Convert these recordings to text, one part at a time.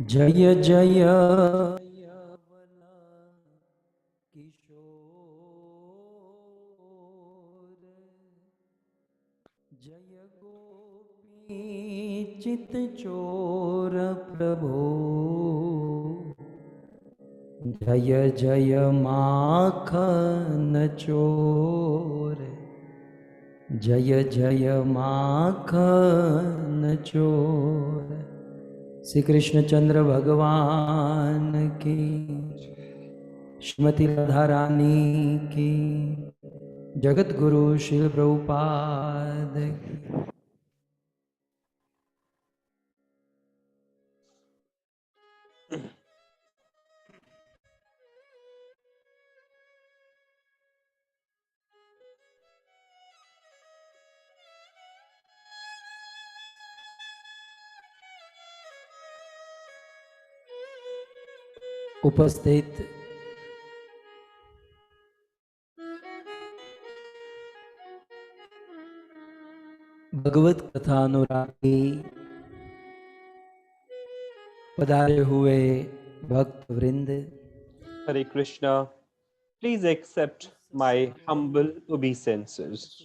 Jaya Jaya Jaya Gopi Chit Chor Prabho Jaya Jaya Makhan Chor Jaya Jaya Makhan Chor Shri Krishna चंद्र भगवान की, श्रीमती राधा रानी की, जगत गुरु श्रील प्रभुपाद की। उपस्थित भगवत कथा अनुरागी पधारे हुए भक्त वृंद, Hare Krishna, please accept my humble obeisances.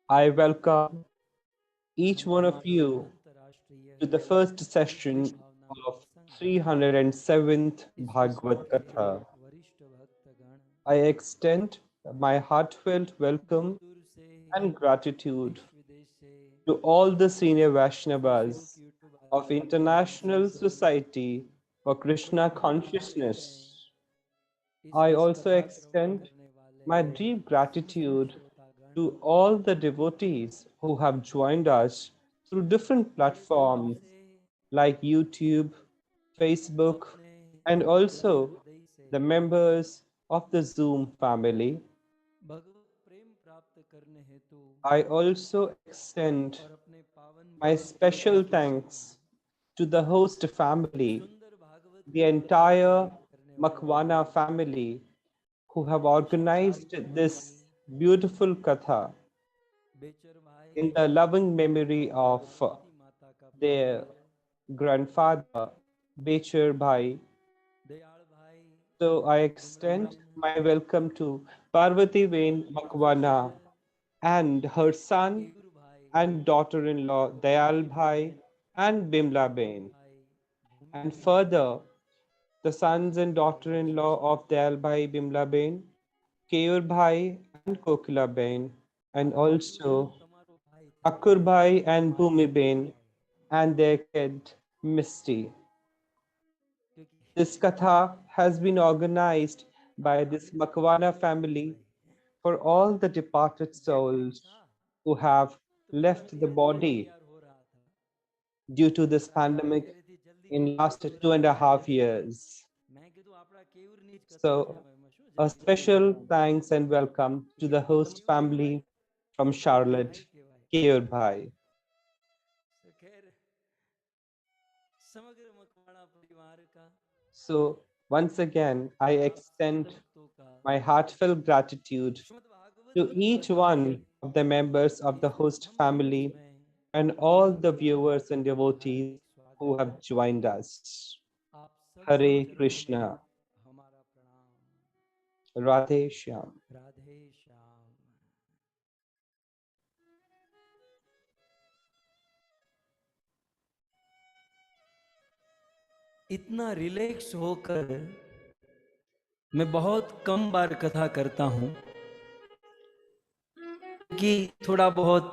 I welcome each one of you to the first session of 307th Bhagvat Katha. I extend my heartfelt welcome and gratitude to all the senior Vaishnavas of International Society for Krishna Consciousness. I also extend my deep gratitude to all the devotees who have joined us through different platforms like YouTube, Facebook, and also the members of the Zoom family. I also extend my special thanks to the host family, the entire Makwana family, who have organized this beautiful katha in the loving memory of their grandfather, Bechar Bhai. So I extend my welcome to Parvati Vain Makwana and her son and daughter-in-law Dayal Bhai and Bimla Bain. And further, the sons and daughter-in-law of Dayal Bhai, Bimla Bain, Keyur Bhai and Kokila Bain, and also Akur Bhai and Bhumi Bain and their kid Misty. This katha has been organized by this Makwana family for all the departed souls who have left the body due to this pandemic in last 2.5 years. So a special thanks and welcome to the host family from Charlotte, Keyur Bhai. So once again, I extend my heartfelt gratitude to each one of the members of the host family and all the viewers and devotees who have joined us. Hare Krishna. Radhe Shyam. इतना relax होकर मैं बहुत कम बार कथा करता हूं कि थोड़ा बहुत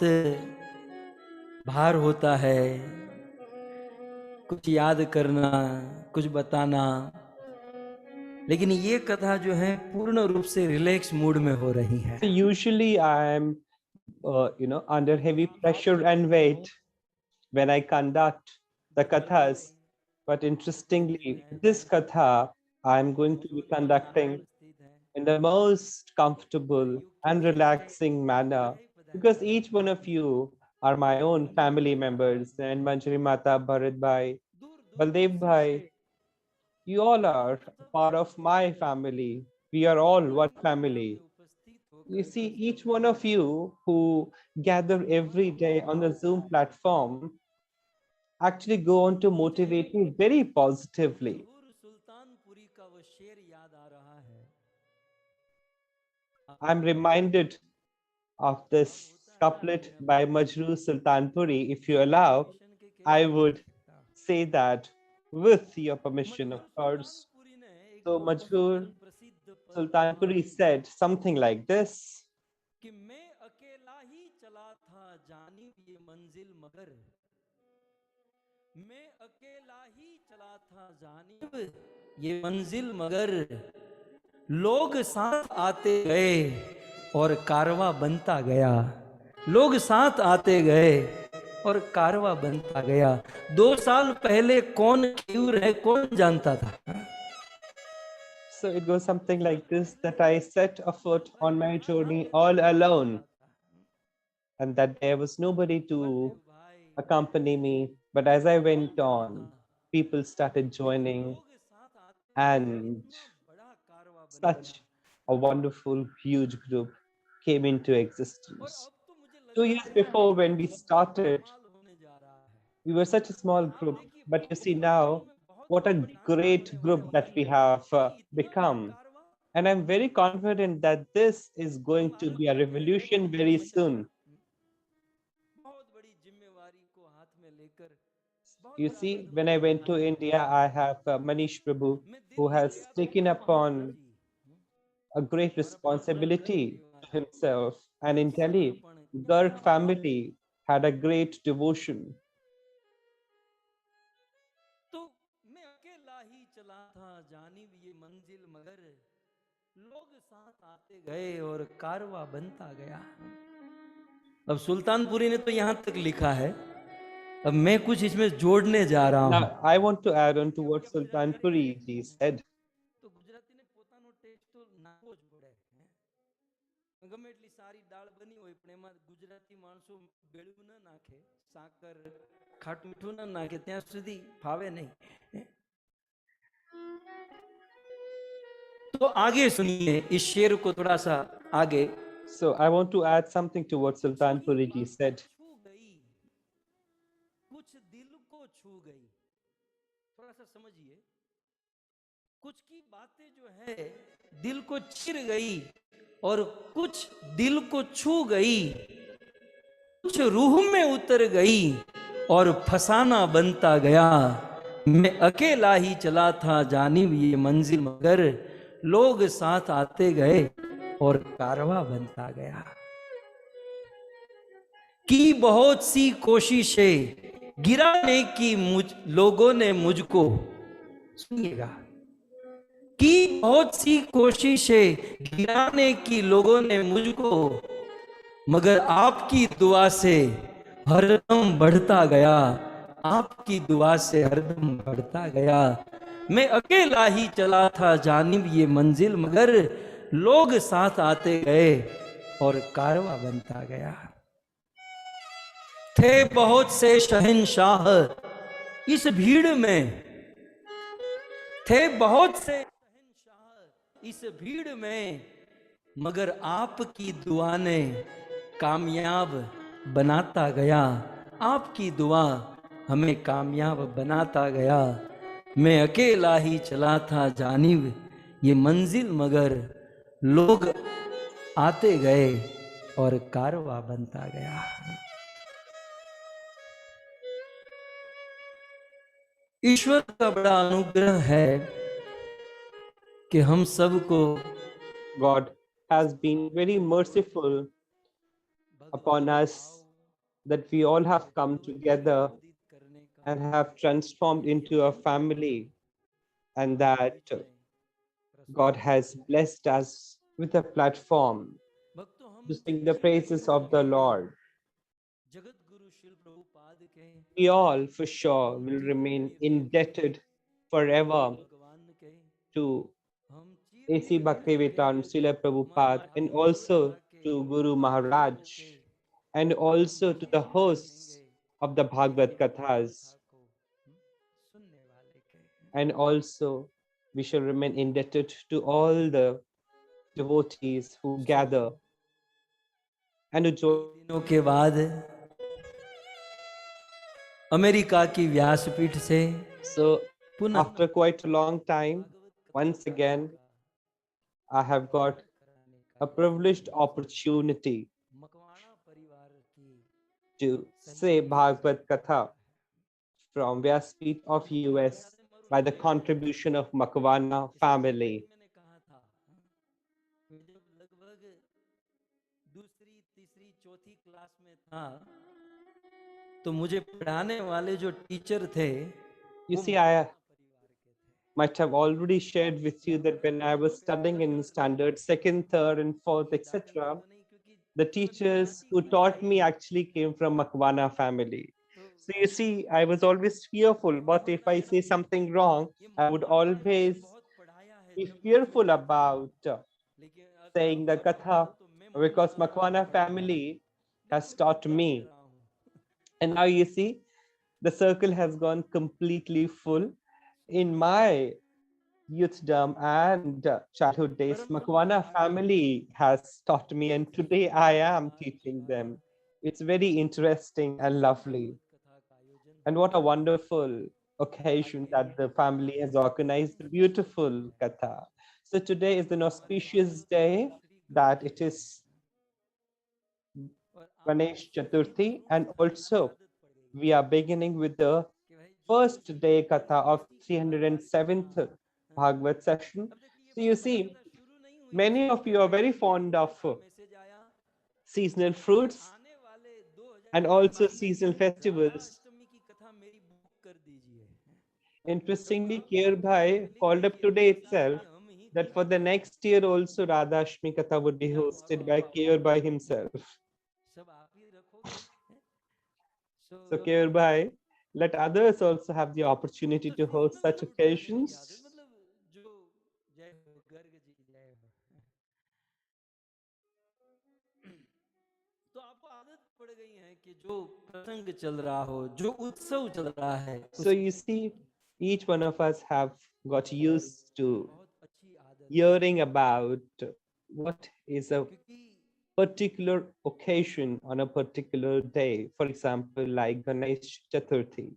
भार होता है, कुछ याद करना, कुछ बताना, लेकिन ये कथा जो है पूर्ण रूप से रिलैक्स मूड में हो रही है। Usually I am under heavy pressure and weight when I conduct the kathas, but interestingly this katha I am going to be conducting in the most comfortable and relaxing manner, because each one of you are my own family members, and Manjari Mata, Bharat Bhai, Baldev Bhai, you all are part of my family. We are all one family. You see, each one of you who gather every day on the Zoom platform, actually go on to motivate me very positively. Sultanpuri का वो शेर याद आ रहा है, I'm reminded of this couplet by Majrur Sultanpuri. If you allow, I would say that with your permission, of course. So Majrur Sultanpuri said something like this. कि मैं अकेला ही चला था जानिब ये मंजिल मगर, मैं अकेला ही चला था जानिब ये मंजिल मगर, लोग साथ आते गए और कारवा बनता गया, लोग साथ आते गए और कारवा बनता गया। 2 साल पहले कौन क्यूर है कौन जानता था। So it goes something like this, that I set afoot on my journey all alone, and that there was nobody to accompany me. But as I went on, people started joining, and such a wonderful, huge group came into existence. 2 years before, when we started, we were such a small group, but you see now, what a great group that we have become. And I'm very confident that this is going to be a revolution very soon. You see, when I went to India, I have Manish Prabhu, who has taken upon a great responsibility to himself. And in Delhi, Garg family had a great devotion. तो मैं अकेला ही चला था जानिब ये मंजिल मगर, लोग साथ आते गए और कारवा बनता गया। अब सुल्तानपुरी ने तो यहाँ तक लिखा है, अब मैं कुछ इसमें जोड़ने जा रहा हूँ। Now, I want to add on to what Sultanpuri ji said. તો ગુજરાતીને પોતાનો ટેસ્ટ તો નાખવો જ પડે, ગમે એટલી સારી દાળ બની હોય પણ એમાં ગુજરાતી માણસો બેળું ન નાખે, સાકર ખાટું મીઠું ન નાખે ત્યાં સુધી ફાવે નહીં। तो आगे सुनिए इस शेर को थोड़ा सा आगे। So I want to add something to what Sultanpuri ji said. कुछ दिल को छू गई, थोड़ा सा समझिए, कुछ की बातें जो है दिल को चिर गई और कुछ दिल को छू गई, कुछ रूह में उतर गई और फसाना बनता गया। मैं अकेला ही चला था जानिब ये मंजिल मगर, लोग साथ आते गए और कारवा बनता गया। की बहुत सी कोशिशें गिराने की लोगों ने मुझको, सुनिएगा, की बहुत सी कोशिशें गिराने की लोगों ने मुझको, मगर आपकी दुआ से हरदम बढ़ता गया, आपकी दुआ से हरदम बढ़ता गया। मैं अकेला ही चला था जानिब ये मंजिल मगर, लोग साथ आते गए और कारवा बनता गया। थे बहुत से शहंशाह इस भीड़ में, थे बहुत से शहंशाह इस भीड़ में, मगर आपकी दुआ ने कामयाब बनाता गया, आपकी दुआ हमें कामयाब बनाता गया। मैं अकेला ही चला था जानिब ये मंजिल मगर, लोग आते गए और कारवा बनता गया। ईश्वर का बड़ा अनुग्रह है कि हम सबको God has been very merciful upon us, that we all have come together and have transformed into a family, and that God has blessed us with a platform to sing the praises of the Lord. We all for sure will remain indebted forever to A.C.Bhaktivedanta, Srila Prabhupada, and also to Guru Maharaj, and also to the hosts of the Bhagvat Kathas. And also we shall remain indebted to all the devotees who gather and who join. दिनों के बाद America की व्यासपीठ से So पुनः after quite a long time, once again, I have got a privileged opportunity Makwana परिवार की to say Bhagvat Katha from Vyaspeeth of US by the contribution of Makwana family. मैंने कहा था मैं जब लगभग दूसरी तीसरी चौथी क्लास में था तो मुझे पढ़ाने वाले जो टीचर थे You see, I might have already shared with you that when I was studying in standard second, third, and fourth, etc., the teachers who taught me actually came from Makwana family. So you see, I was always fearful. What if I say something wrong? I would always be fearful about saying the katha because Makwana family has taught me. And now you see, the circle has gone completely full. In my youthdom and childhood days, Makwana family has taught me, and today I am teaching them. It's very interesting and lovely. And what a wonderful occasion that the family has organized a beautiful katha. So today is an auspicious day that it is Ganesh Chaturthi, and also we are beginning with the first day katha of 307th Bhagavad session. So you see, many of you are very fond of seasonal fruits and also seasonal festivals. Interestingly, Kier Bhai called up today itself that for the next year also Radhastami Katha would be hosted by Kier Bhai himself. So Kier Bhai, let others also have the opportunity to host such occasions. तो आपको आदत पड़ गई है कि जो प्रसंग चल रहा हो जो उत्सव चल रहा है So you see, each one of us have got used to hearing about what is a particular occasion on a particular day. For example, like Ganesh Chaturthi.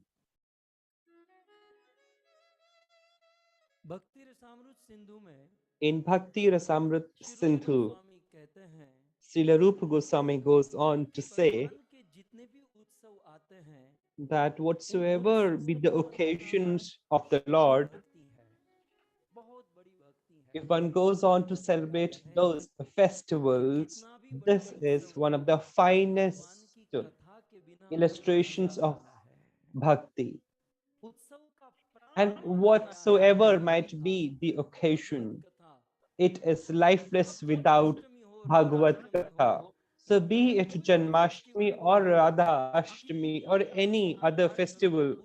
भक्ति रसामृत सिंधु में In Bhakti Rasamrut Sindhu, स्वामी कहते हैं Srila Rupa Goswami goes on to say के जितने भी उत्सव आते हैं that whatsoever be the occasions of the Lord, बहुत बड़ी भक्ति है if one goes on to celebrate those festivals, this is one of the finest कथा के बिना illustrations of bhakti. उत्सव का And whatsoever might be the occasion, it is lifeless without Bhagvat Katha. So be it Janmashtami or Radha Ashtami or any other festival,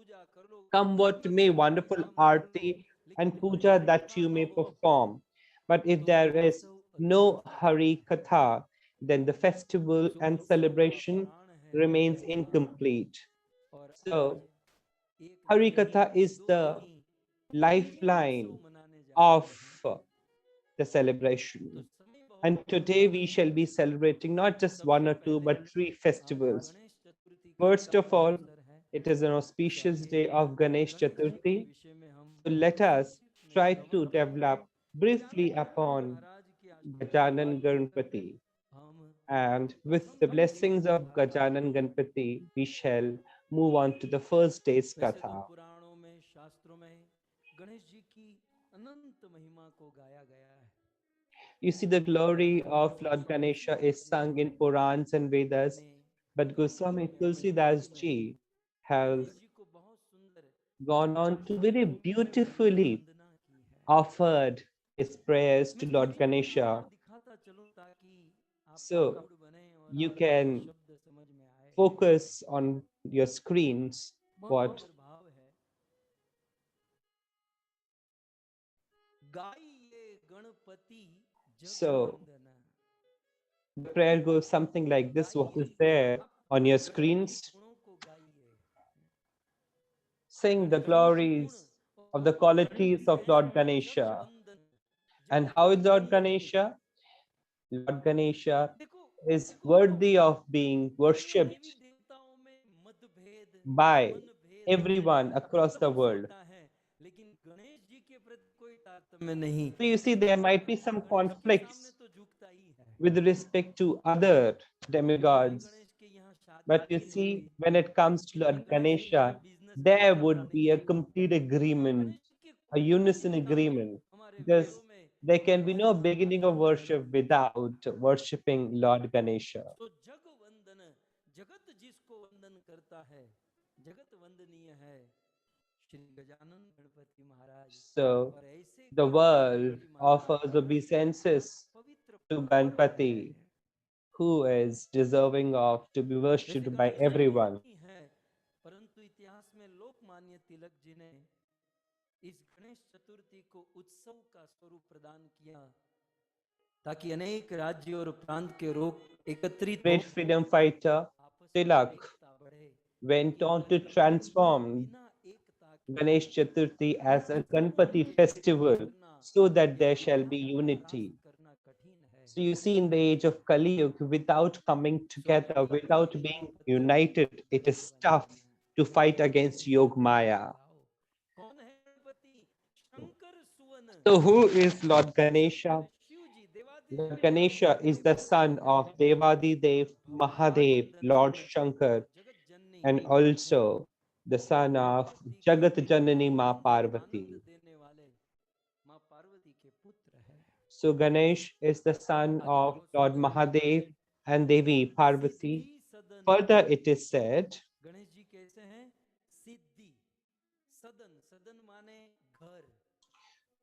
come what may, wonderful arti and puja that you may perform. But if there is no Hari Katha, then the festival and celebration remains incomplete. So Hari Katha is the lifeline of the celebration. And today we shall be celebrating not just one or two, but three festivals. First of all, it is an auspicious day of Ganesh Chaturthi. So let us try to develop briefly upon Gajanan Ganpati. And with the blessings of Gajanan Ganpati, we shall move on to the first day's Katha. You see, the glory of Lord Ganesha is sung in Purans and Vedas, but Goswami Tulsidas ji has gone on to very beautifully offered his prayers to Lord Ganesha. So you can focus on your screens what so the prayer goes something like this. What is there on your screens? Sing the glories of the qualities of Lord Ganesha. And how is Lord Ganesha? Lord Ganesha is worthy of being worshipped by everyone across the world. लेकिन गणेश जी के प्रति कोई तारतम्य नहीं। So you see, there might be some Ganesh के conflicts सामने तो झुकता ही है। with respect to other demigods. Ganesh के यहाँ शादी But you नहीं see, होती, when it comes to Lord लेकिन गणेश जी के यहाँ Ganesha, business there करना would be a नहीं। complete agreement, गणेश जी के a कोई unison लिखा नहीं agreement, हमारे because वेदों में, there can be हमारे no महाभारत beginning of में। worship without worshipping Lord Ganesha. तो जग वंदन, जगत जिसको वंदन करता है, जगत वंदनीय है श्री गजानन गणपति महाराज। So और ऐसे the Gajanan world Ganpati Maharaj offers obeisances पवित्र to पावन Ganpati, है। who is deserving of to be जैसे worshipped by Ganesh ji everyone. नहीं है, परंतु इतिहास में लोकमान्य तिलक जी ने इस गणेश चतुर्थी को उत्सव का स्वरूप प्रदान किया, ताकि अनेक राज्य और प्रांत के लोग एकत्रित Great freedom fighter आपस में Tilak एकता बढ़े। went on to transform बिना एकता के Ganesh Chaturthi as a Ganpati festival so that there shall be unity. करना कठिन है। So you see, in the age of Kali Yuga, without coming together, without being united, it is tough to fight against Yog Maya. कौन है गणपति? शंकर सुवन। So who is Lord Ganesha? Shiv ji देवादिदेव Lord Ganesha is the son of Devadidev Mahadev, Lord Shankar, जगत जननी and also the son of Jagat Janani Ma Parvati. आनंद देने वाले माँ पार्वती के पुत्र है। So Ganesh is the son of Lord Mahadev and Devi Parvati. सिद्धि सदन, Further, it is said, Ganesh ji कैसे हैं? सिद्धि सदन, सदन माने घर।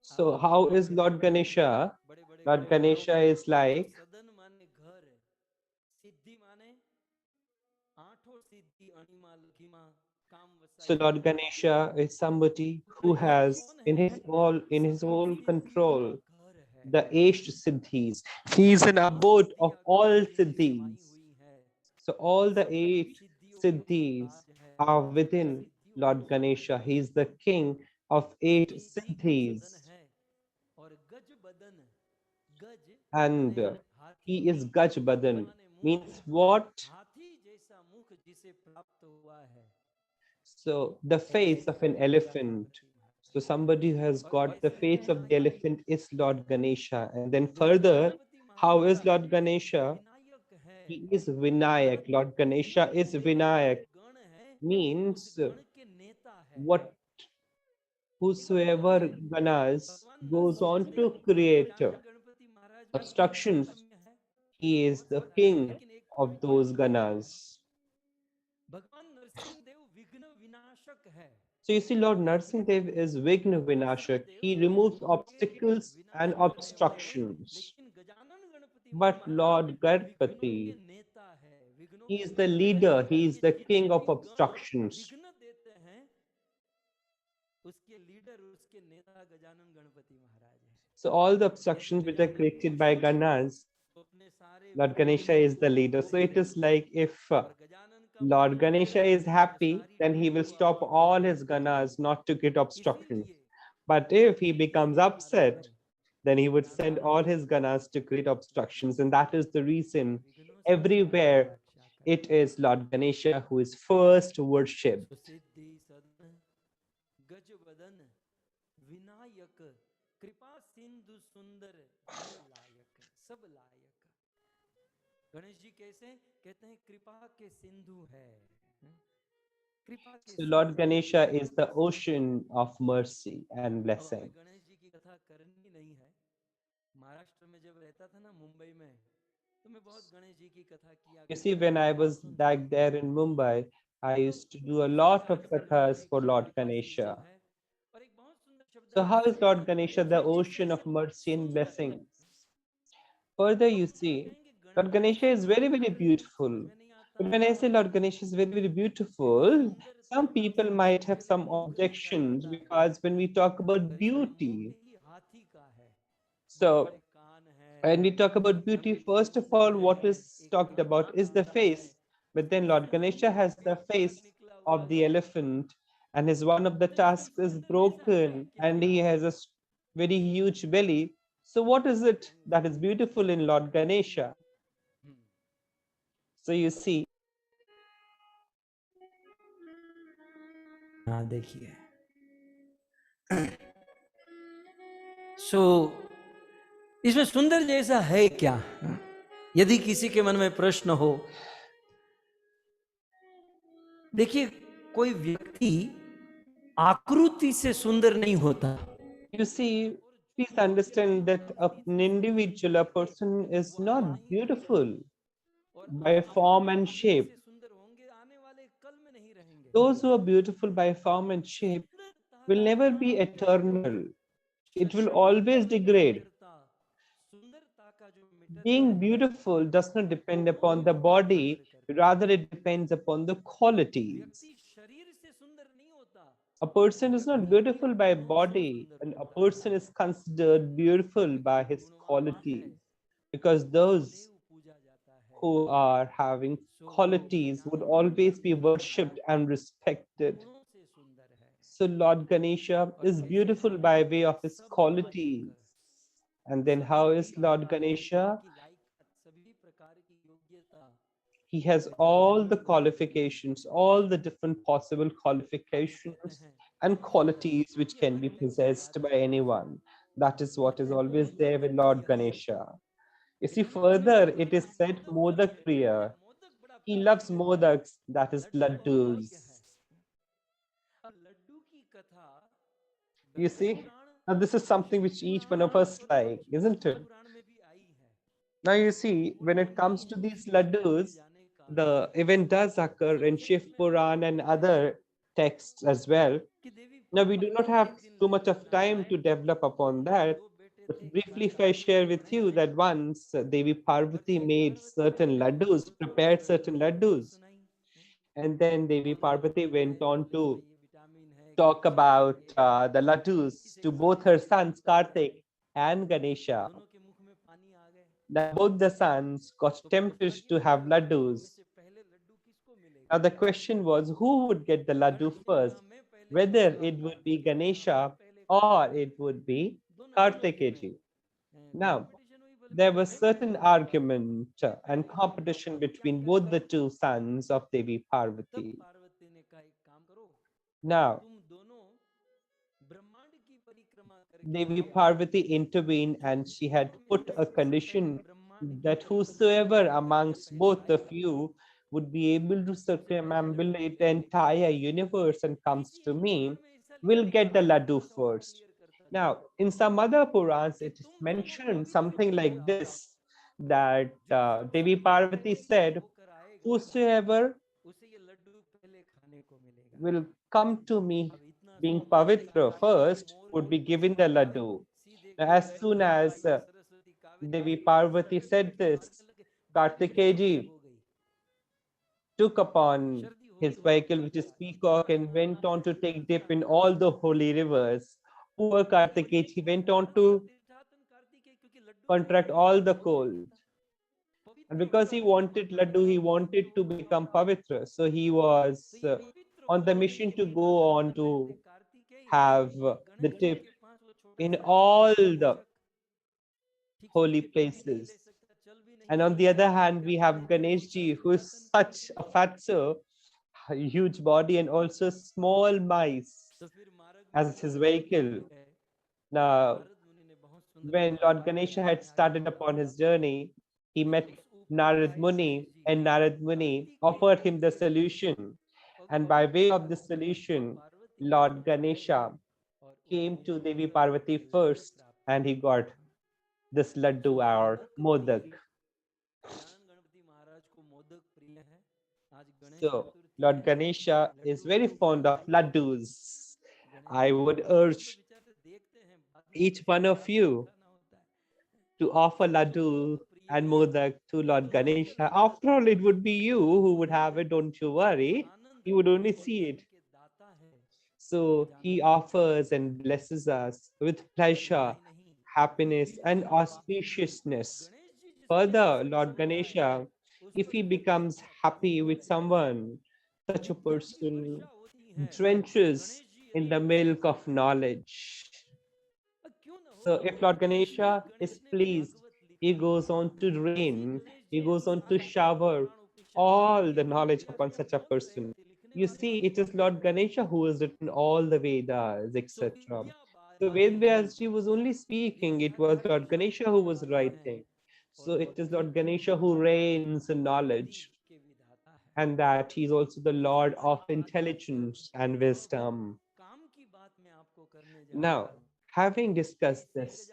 so how is Lord Ganesha? बड़े बड़े Lord Ganesha is like, सदन माने घर, सिद्धि माने आठों सिद्धि, अणिमा लघिमा काम so वसाई। Lord Ganesha is somebody who has in his whole control घर है। the eight siddhis. He is an abode of all siddhis. हुई है। So all the eight सिद्धियों के siddhis राज है। are within Lord Ganesha. He is the king of eight siddhis. सदन है और गज बदन, गज And माने हाथी, he is Gaj Badan. माने मुख, Means what? हाथी जैसा मुख जिसे प्राप्त हुआ है। So the face of an elephant. So somebody who has got the face of the elephant is Lord Ganesha. And then further, how is Lord Ganesha? Vinayak है। He is Vinayak. Lord Ganesha is Vinayak. गण है, Means गण के नेता है। what whosoever Ganas goes on to create Ganpati महाराज में obstructions, है, he is the king of those Ganas. भगवान नरसिंह देव विघ्न विनाशक है। So you see, Lord Narsingh Dev is Vigna Vinashak. He removes obstacles and obstructions. लेकिन Gajanan Ganpati But Lord Ganpati, नेता है, विघ्नों he के is the नेता leader, है। he is the king of obstructions. विघ्न देते हैं, उसके लीडर, उसके नेता गजानन गणपति महाराज है। So all the obstructions which are created by Ganas, अपने सारे Lord Ganesha is the leader. So it is like if Lord Ganesha is happy, then he will stop all his Ganas not to get obstructions. But if he becomes upset, then he would send all his Ganas to create obstructions. And that is the reason everywhere it is Lord Ganesha who is first worshipped. सिद्धि सदन गज बदन विनायक कृपा सिंधु सुंदर बड़ लायक सब लायक। गणेश जी कैसे कहते हैं? कृपा के सिंधु है। कृपा के So Lord Ganesha is the ocean of mercy and blessing. Ganesh ji की कथा करनी नहीं है। महाराष्ट्र में जब रहता था ना, मुंबई में, तो मैं बहुत गणेश जी की कथा किया। You see, when I was back there in Mumbai, I used to do a lot of kathas for Lord Ganesha. So how is Lord Ganesha the ocean of mercy and blessings? Further, you see, Lord Ganesha is very, very beautiful. But when I say Lord Ganesha is very, very beautiful, some people might have some objections because when we talk about beauty, so when we talk about beauty, first of all, what is talked about is the face. But then Lord Ganesha has the face of the elephant, and his one of the tusks is broken, and he has a very huge belly. So what is it that is beautiful in Lord Ganesha? So you see, हाँ देखिए, सो इसमें सुंदर जैसा है क्या? यदि किसी के मन में प्रश्न हो, देखिए कोई व्यक्ति आकृति से सुंदर नहीं होता. You see, please understand that an individual, a person is not beautiful by form and shape. Those who are beautiful by form and shape will never be eternal. It will always degrade. Being beautiful does not depend upon the body, rather it depends upon the qualities. A person is not beautiful by body, and a person is considered beautiful by his qualities, because those who are having qualities would always be worshipped and respected. So Lord Ganesha is beautiful by way of his qualities. And then how is Lord Ganesha? He has all the qualifications, all the different possible qualifications and qualities which can be possessed by anyone. That is what is always there with Lord Ganesha. You see, further it is said Modak Priya. He loves modaks, that is laddus. You see, now this is something which each one of us like, isn't it? Now you see, when it comes to these laddus, the event does occur in Shiv Puran and other texts as well. Now we do not have too much of time to develop upon that, but briefly if I share with you that once Devi Parvati made certain laddus, prepared certain laddus, and then Devi Parvati went on to talk about the laddus to both her sons Kartik and Ganesha. Now both the sons got tempted to have laddus. Now the question was, who would get the laddu first? Whether it would be Ganesha or it would be Kartikeji. Now, there was certain argument and competition between both the two sons of Devi Parvati. Now, Devi Parvati intervened and she had put a condition that whosoever amongst both of you would be able to circumambulate the entire universe and comes to me will get the laddu first. Now, in some other Purans, it is mentioned something like this, that Devi Parvati said, whosoever will come to me being pavitra first would be given the laddu. As soon as Devi Parvati said this, Kartikeji took upon his vehicle, which is peacock, and went on to take dip in all the holy rivers. Poor Kartikeji went on to contract all the cold. And because he wanted laddu, he wanted to become pavitra. So he was on the mission to go on to have the dip in all the holy places. And on the other hand, we have Ganeshji, who is such a fatso, a huge body, and also small mice as his vehicle. Now, when Lord Ganesha had started upon his journey, he met Narad Muni, and Narad Muni offered him the solution. And by way of the solution, Lord Ganesha came to Devi Parvati first, and he got this laddu or modak. So Lord Ganesha is very fond of laddus. I would urge each one of you to offer laddu and modak to Lord Ganesha. After all, it would be you who would have it, don't you worry. He would only see it. So he offers and blesses us with pleasure, happiness, and auspiciousness. Further, Lord Ganesha, if he becomes happy with someone, such a person drenches in the milk of knowledge. So if Lord Ganesha is pleased, he goes on to rain, he goes on to shower all the knowledge upon such a person. You see, it is Lord Ganesha who has written all the Vedas, etc. So Ved Vyasji was only speaking, it was Lord Ganesha who was writing. So it is Lord Ganesha who reigns in knowledge, and that he is also the Lord of intelligence and wisdom. Now, having discussed this,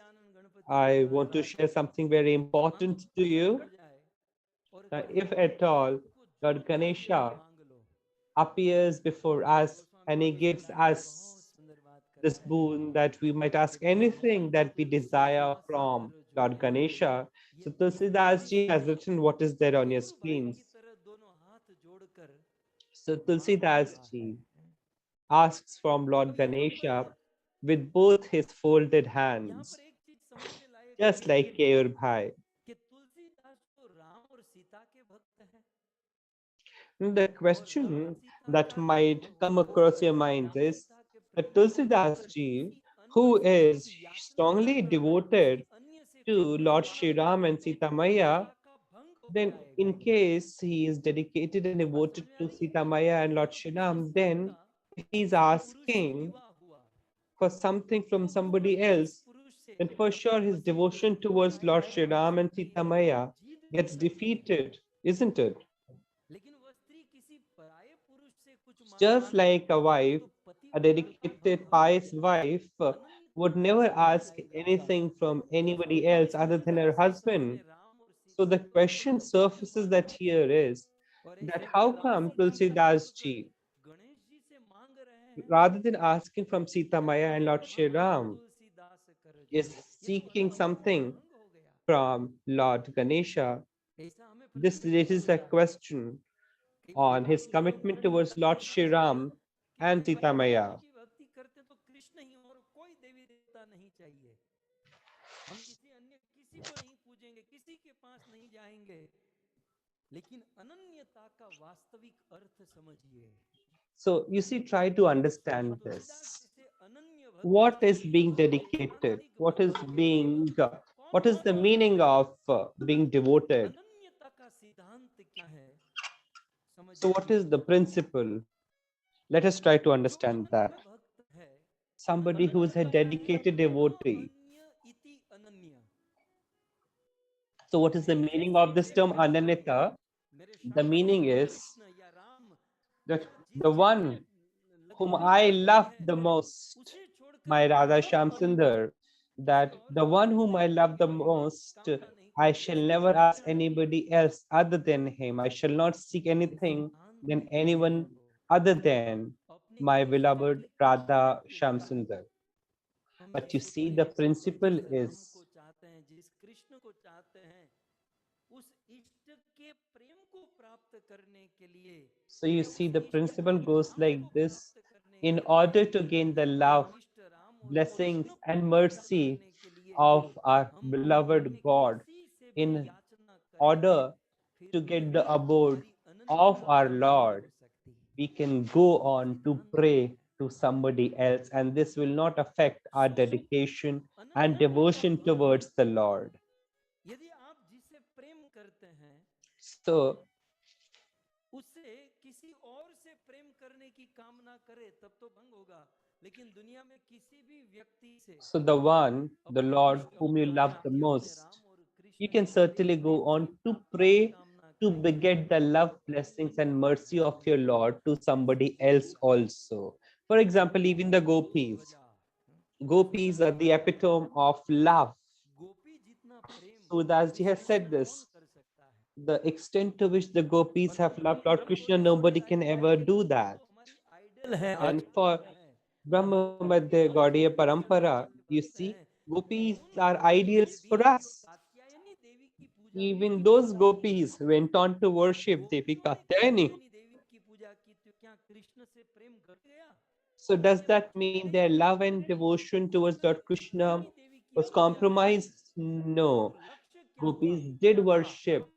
I want to share something very important to you. If at all Lord Ganesha appears before us and he gives us this boon that we might ask anything that we desire from Lord Ganesha. So Tulsidas ji has written what is there on your screens. So Tulsidas ji asks from Lord Ganesha with both his folded hands, just like Keyur Bhai. The question that might come across your mind is that Tulsidas ji, who is strongly devoted to Lord Shri Ram and Sita Maya, then in case he is dedicated and devoted to Sita Maya and Lord Shri Ram, then if he is asking for something from somebody else, then for sure his devotion towards Lord Shri Ram and Sita Maya gets defeated, isn't it? Just like a wife, a dedicated, pious wife would never ask anything from anybody else other than her husband. So the question surfaces that here is that how come Tulsidas ji, rather than asking from Sita Maya and Lord Shri Ram, is seeking something from Lord Ganesha? This raises a question on his commitment towards Lord Shri Ram and Sita Maya. So you see, try to understand this. What is being dedicated? What is the meaning of being devoted? So what is the principle? Let us try to understand that. Somebody who is a dedicated devotee. So what is the meaning of this term Ananyata? The meaning is that the one whom I love the most, my Radha Shyam Sundar, that the one whom I love the most, I shall never ask anybody else other than him. I shall not seek anything than anyone other than my beloved Radha Shyam Sundar. But you see, the principle is so you see, the principle goes like this: in order to gain the love, blessings, and mercy of our beloved God, in order to get the abode of our Lord, we can go on to pray to somebody else, and this will not affect our dedication and devotion towards the Lord. So, so the one, the Lord whom you love the most, you can certainly go on to pray to beget the love, blessings, and mercy of your Lord to somebody else also. For example, even the gopis. Gopis are the epitome of love. So Dasji has said this. The extent to which the gopis have loved Lord Krishna, nobody can ever do that. And for Brahma Madhya Gaudiya Parampara, you see, gopis are ideals for us. Even those gopis went on to worship Devi Katyayani. So does that mean their love and devotion towards Lord Krishna was compromised? No. Gopis did worship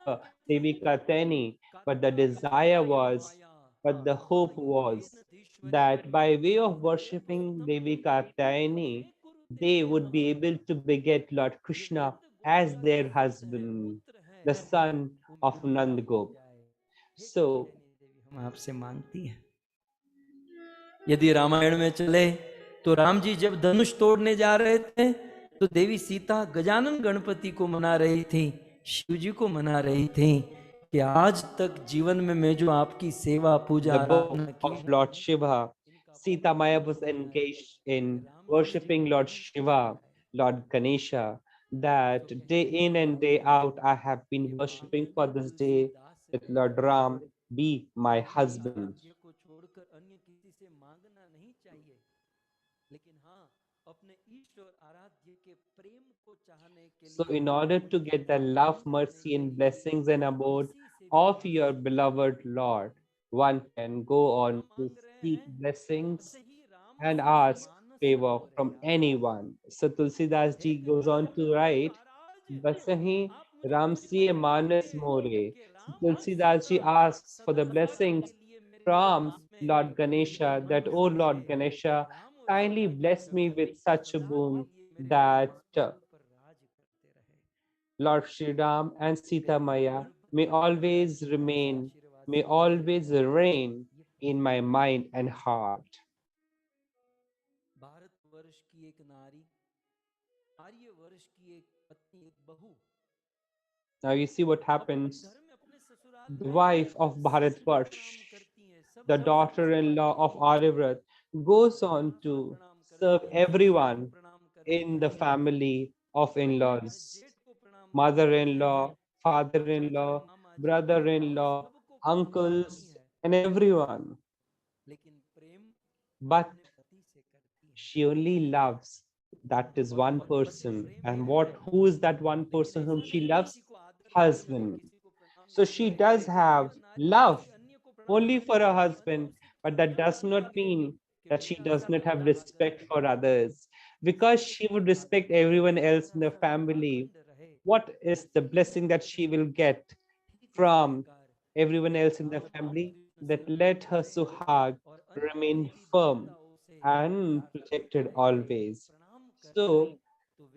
Devi Katyayani, but the desire was, but the hope was that by way of worshipping Devi Katyayani, they would be able to beget Lord Krishna as their husband, the son of Nand Gop. So, यदि रामायण में चले तो राम जी जब धनुष तोड़ने जा रहे थे तो देवी सीता गजानन गणपति को मना रही थी, शिव जी को मना रही थी कि आज तक जीवन में मैं जो आपकी सेवा पूजा The आराधना book की of Lord Shiva, Sita Maya was engaged in worshipping Lord Shiva, Lord Ganesha, that day in and day out I have been worshipping for this day that Lord Ram be my husband. आराध्य को छोड़कर अन्य किसी से मांगना नहीं चाहिए, लेकिन हाँ अपने ईश्वर आराध्य के प्रेम को चाहने के So, लिए in order to get the love, mercy, and blessings and abode of your beloved Lord, one can go on to seek blessings and ask favor from anyone. So Tulsidas ji goes on to write, Basahi Ramsiye Manas More. So Tulsidas ji asks for the blessings from Lord Ganesha that, oh Lord Ganesha, kindly bless me with such a boon that Lord Shri Ram and Sita Maya may always remain, may always reign in my mind and heart. Bharatvarsh की एक नारी, आर्यवर्ष की एक पत्नी, एक बहू, Now you see what happens. The wife of Bharatvarsh, the daughter-in-law of Aryavrata, goes on to serve everyone in the family of in-laws, mother-in-law, father-in-law, brother-in-law, uncles, and everyone. But she only loves that is one person. And who is that one person whom she loves? Husband. So she does have love only for her husband, but that does not mean that she does not have respect for others. Because she would respect everyone else in the family, what is the blessing that she will get from everyone else in the family? That let her suhag remain firm and protected always. So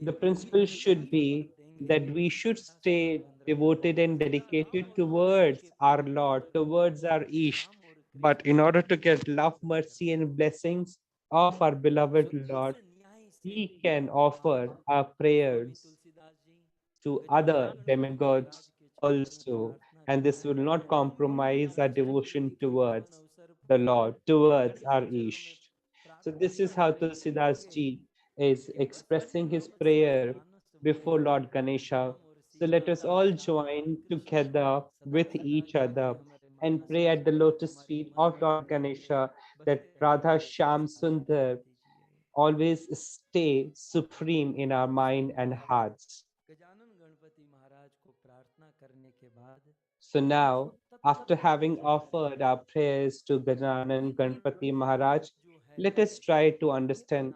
the principle should be that we should stay devoted and dedicated towards our Lord, towards our Isht. But in order to get love, mercy, and blessings of our beloved Lord, we can offer our prayers to other demigods also. And this will not compromise our devotion towards the Lord, towards our Isht. So this is how Tulsidas ji is expressing his prayer before Lord Ganesha. So let us all join together with each other and pray at the lotus feet of Lord Ganesha that Radha Shyam Sundar always stay supreme in our mind and hearts. So now, after having offered our prayers to Gajanan Ganpati Maharaj, let us try to understand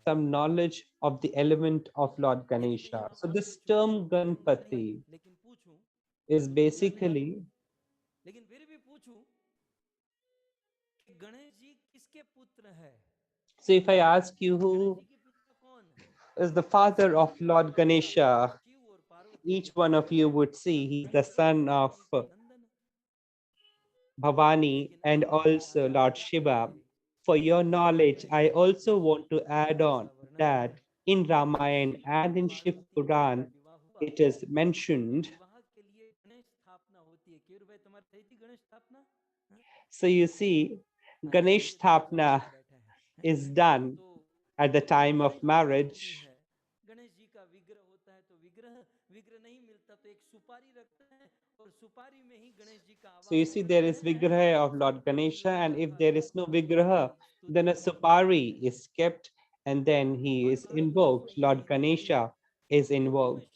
some knowledge of the element of Lord Ganesha. So this term Ganpati is basically, so if I ask you who is the father of Lord Ganesha, each one of you would see he's the son of Bhavani and also Lord Shiva. For your knowledge, I also want to add on that in Ramayan and in Shiv Puran, it is mentioned. So you see, Ganesh Thapna is done at the time of marriage. So you see, there is Vigraha of Lord Ganesha, and if there is no Vigraha, then a Supari is kept and then he is invoked. Lord Ganesha is invoked.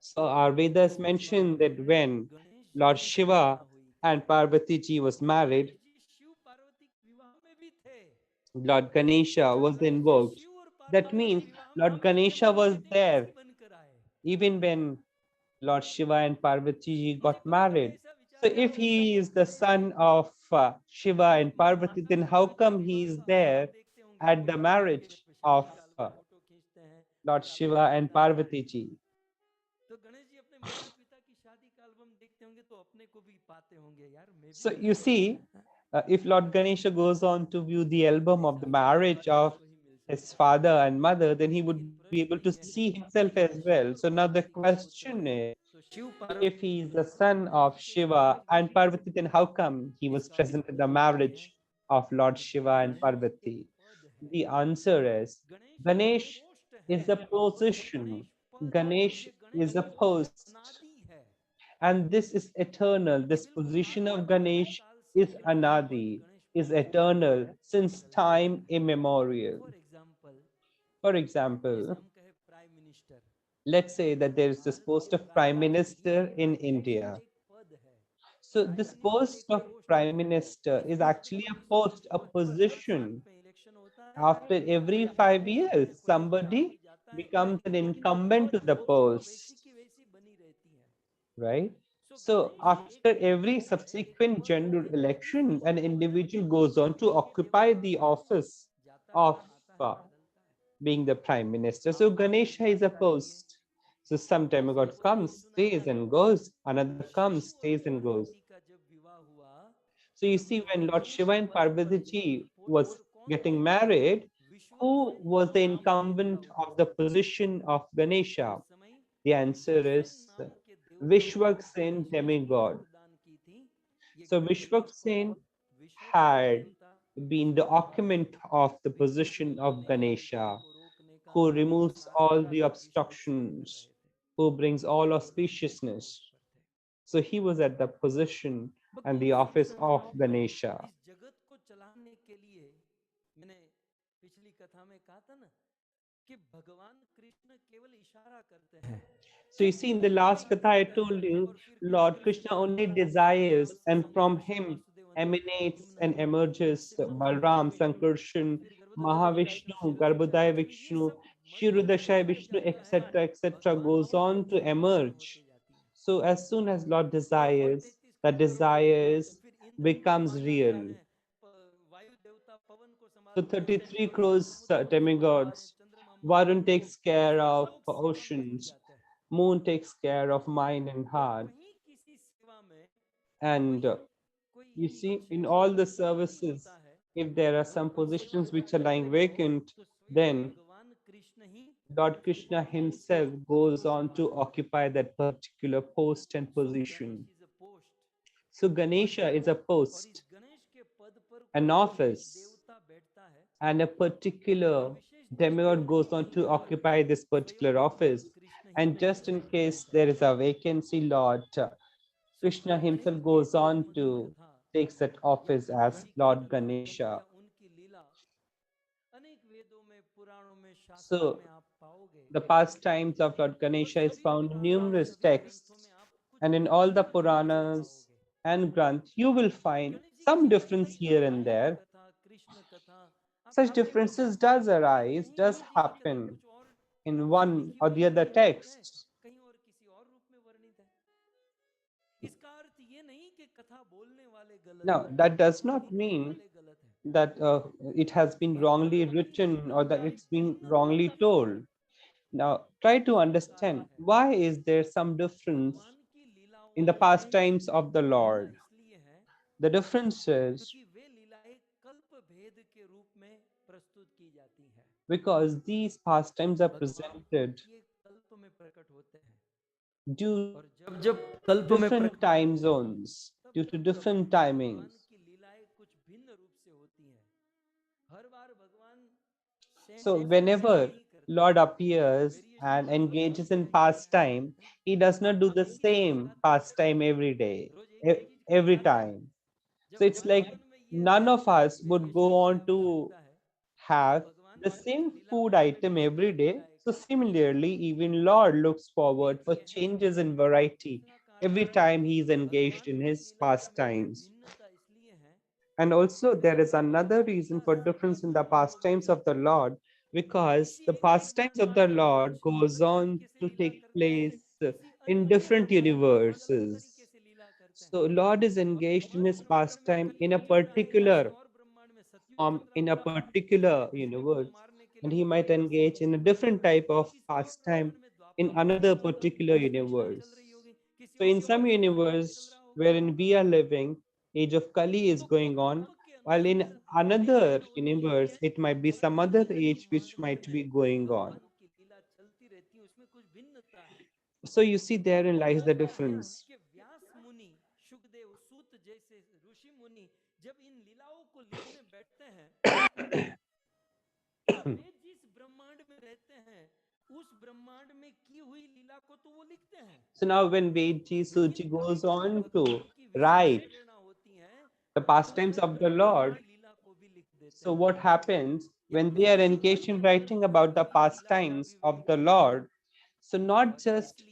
So our Vedas mention that when Lord Shiva and Parvati ji was married, Lord Ganesha was invoked. That means Lord Ganesha was there even when Lord Shiva and Parvati ji got married. So if he is the son of Shiva and Parvati, then how come he is there at the marriage of Lord Shiva and Parvati ji? So you see, if Lord Ganesha goes on to view the album of the marriage of his father and mother, then he would be able to see himself as well. So now the question is, if he is the son of Shiva and Parvati, then how come he was present at the marriage of Lord Shiva and Parvati? The answer is Ganesh is a position. Ganesh is a post. And this is eternal. This position of Ganesh is anadi, is eternal since time immemorial. For example, let's say that there is this post of Prime Minister in India. So this post of Prime Minister is actually a post, a position. After every 5 years, somebody becomes an incumbent to the post, right? So after every subsequent general election, an individual goes on to occupy the office of being the prime minister. So Ganesha is a post. So sometime a God comes, stays and goes, another comes, stays and goes. So you see, when Lord Shiva and Parvati ji was getting married, who was the incumbent of the position of Ganesha? The answer is Vishwaksen demigod. So Vishwaksen had been the occupant of the position of Ganesha, who removes all the obstructions, who brings all auspiciousness. So he was at the position and the office of Ganesha. So you see, in the last katha I told you, Lord Krishna only desires, and from him emanates and emerges Balram, Sankarshan, Mahavishnu, Garbhodaya Vishnu, Shirudashaya Vishnu, etc., goes on to emerge. So as soon as Lord desires, the desires becomes real. So 33 crores demigods. Varun takes care of oceans. Moon takes care of mind and heart. And you see, in all the services, if there are some positions which are lying vacant, then Lord Krishna himself goes on to occupy that particular post and position. So Ganesha is a post, an office, and a particular demigod goes on to occupy this particular office. And just in case there is a vacancy, Lord Krishna himself goes on to take that office as Lord Ganesha. So the pastimes of Lord Ganesha is found in numerous texts, and in all the Puranas and Granth, you will find some difference here and there. Such differences does arise, does happen in one or the other text. Now, that does not mean that it has been wrongly written or that it's been wrongly told. Now, try to understand, why is there some difference in the pastimes of the Lord? The difference is because these pastimes are presented due to different time zones, due to different timings. So whenever Lord appears and engages in pastime, he does not do the same pastime every day, every time. So it's like none of us would go on to have the same food item every day. So similarly, even Lord looks forward for changes in variety every time he is engaged in his pastimes. And also there is another reason for difference in the pastimes of the Lord, because the pastimes of the Lord goes on to take place in different universes. So Lord is engaged in his pastime in a particular in a particular universe, and he might engage in a different type of pastime in another particular universe. So in some universe, wherein we are living, age of Kali is going on, while in another universe, it might be some other age which might be going on. So you see, therein lies the difference. कि व्यास मुनि शुकदेव सूत जैसे ऋषि मुनि जब इन लीलाओं को लिखने बैठते हैं तो वे जिस ब्रह्मांड में रहते हैं उस ब्रह्मांड में की हुई लीला को तो वो लिखते हैं. So now when Vedji लेकिन Suji कभी goes कभी on to भक्तों की विशेष write प्रेरणा होती है the तो वो pastimes उस of the ब्रह्मांड Lord, की लीला को भी लिख देते so हैं. what happens या when they उस are ब्रह्मांड engaged के in भीतर writing की about the हुई लीला का pastimes भी वे of the लिखते हैं. Lord, so not और just इसलिए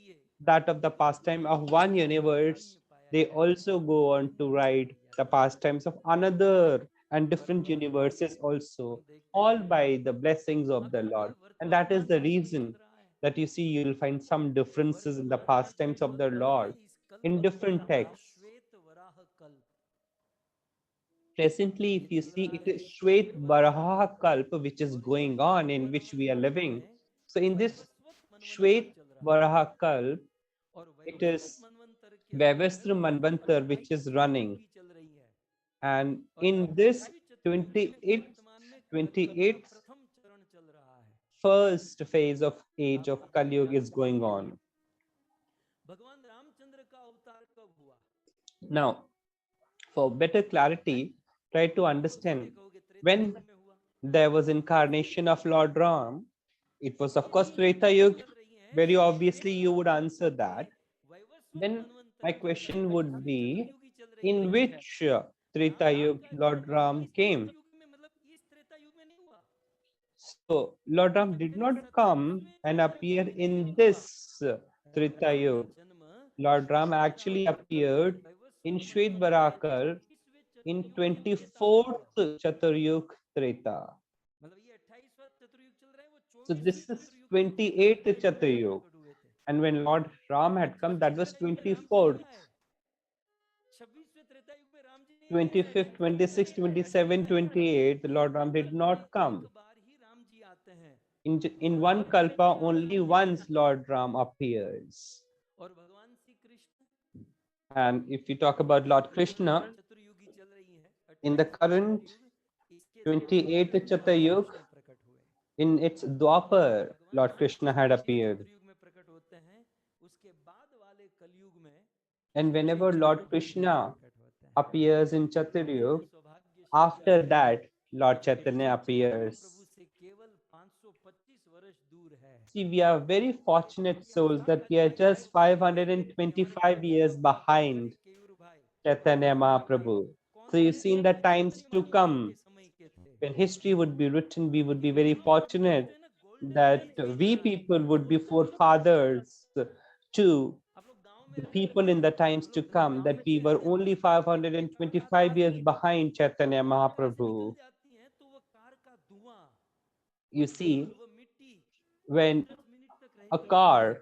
that of the pastime of one universe, they also go on to write the pastimes of another and different universes also, all by the blessings of the Lord. And that is the reason that you see you will find some differences in the pastimes of the Lord in different texts. श्वेत वराह कल्प. Presently, if you see, it is Shwet Varaha Kalpa, which is going on, in which we are living. So in this Shwet Varaha Kalpa, और it Vaivasvata is मनवंतर के Vaivastra अंदर Manvantar, which 28 is running. चतुर्युगी चल रही है. And और in this 28वीं चतुर्युगी में 28th, वर्तमान में कलयुग का 28th प्रथम चरण चल रहा है. first phase of age आपको of जब Kali Yuga याद is going on. भगवान रामचंद्र का अवतार कब हुआ? Now, for better clarity, try to understand देखोगे त्रेता when युग में हुआ. there was incarnation of Lord Ram, it was of course यही Treta युग Yuga. चल रही है. Very श्वेत obviously, you would Varaha answer कल्प that. में वैवस्वत Then मनवंतर my के अंदर question would 28वीं be, चतुर्युगी चल रही in है. which Treta राम Yuga का Lord जन्म Ram इस came? त्रेता युग में मतलब इस त्रेता युग में नहीं हुआ. So Lord Ram did not come and appear in this Treta Ram का Yuga. जन्म Lord Ram श्वेत actually Varaha appeared in Vaivasvata Shwet मनवंतर के Varakal 28वें in चतुर्युग के मध्यकाल में 24th हुआ. Chaturyug Treta. मतलब ये 28वां चतुर्युग चल रहा है, वो So 24वें this is चतुर्युग के 28th 28वें दिन वो Chaturyug. प्रकट हुए थे. And when Lord Ram had come, that was 25वें Treta युग में राम जी 24th. नहीं आए. 26वें त्रेता युग में राम जी नहीं आए. 25th, 26th, 27th, 28th, Lord Ram did कल्प में not एक come. बार ही राम जी आते हैं. In one kalpa, only once Lord Ram appears. और भगवान Shri Krishna And if you talk about Lord Krishna, चतुर्युगी चल रही है. in the 28वां current चतुर्युग, इसके 28th द्वापर भगवान Chatayug, कृष्ण प्रकट हुए. in its Dwapar, भगवान Lord Shri Krishna had Krishna जिस appeared. चतुर्युग में प्रकट होते हैं उसके बाद वाले कलयुग में And whenever Lord Krishna प्रकट होते हैं. appears in Chaturyug, सौभाग्यशाली after आदमी that, Lord कि जो Chaitanya चैतन्य appears. प्रभु से केवल 525 वर्ष दूर है. See, we are very fortunate souls that we are just 525 years behind Keyur भाई Chaitanya Mahaprabhu. So you see, in the times to come, के समय के थे. when history would be written, we would be very fortunate that we people would be forefathers to आप लोग गांव में the रहते people थे. in the times to come, that we were only 525 years behind Chaitanya Mahaprabhu. जाती हैं तो वो कार का धुआं, You see, वो मिट्टी when 10 मिनट तक a रहती है. car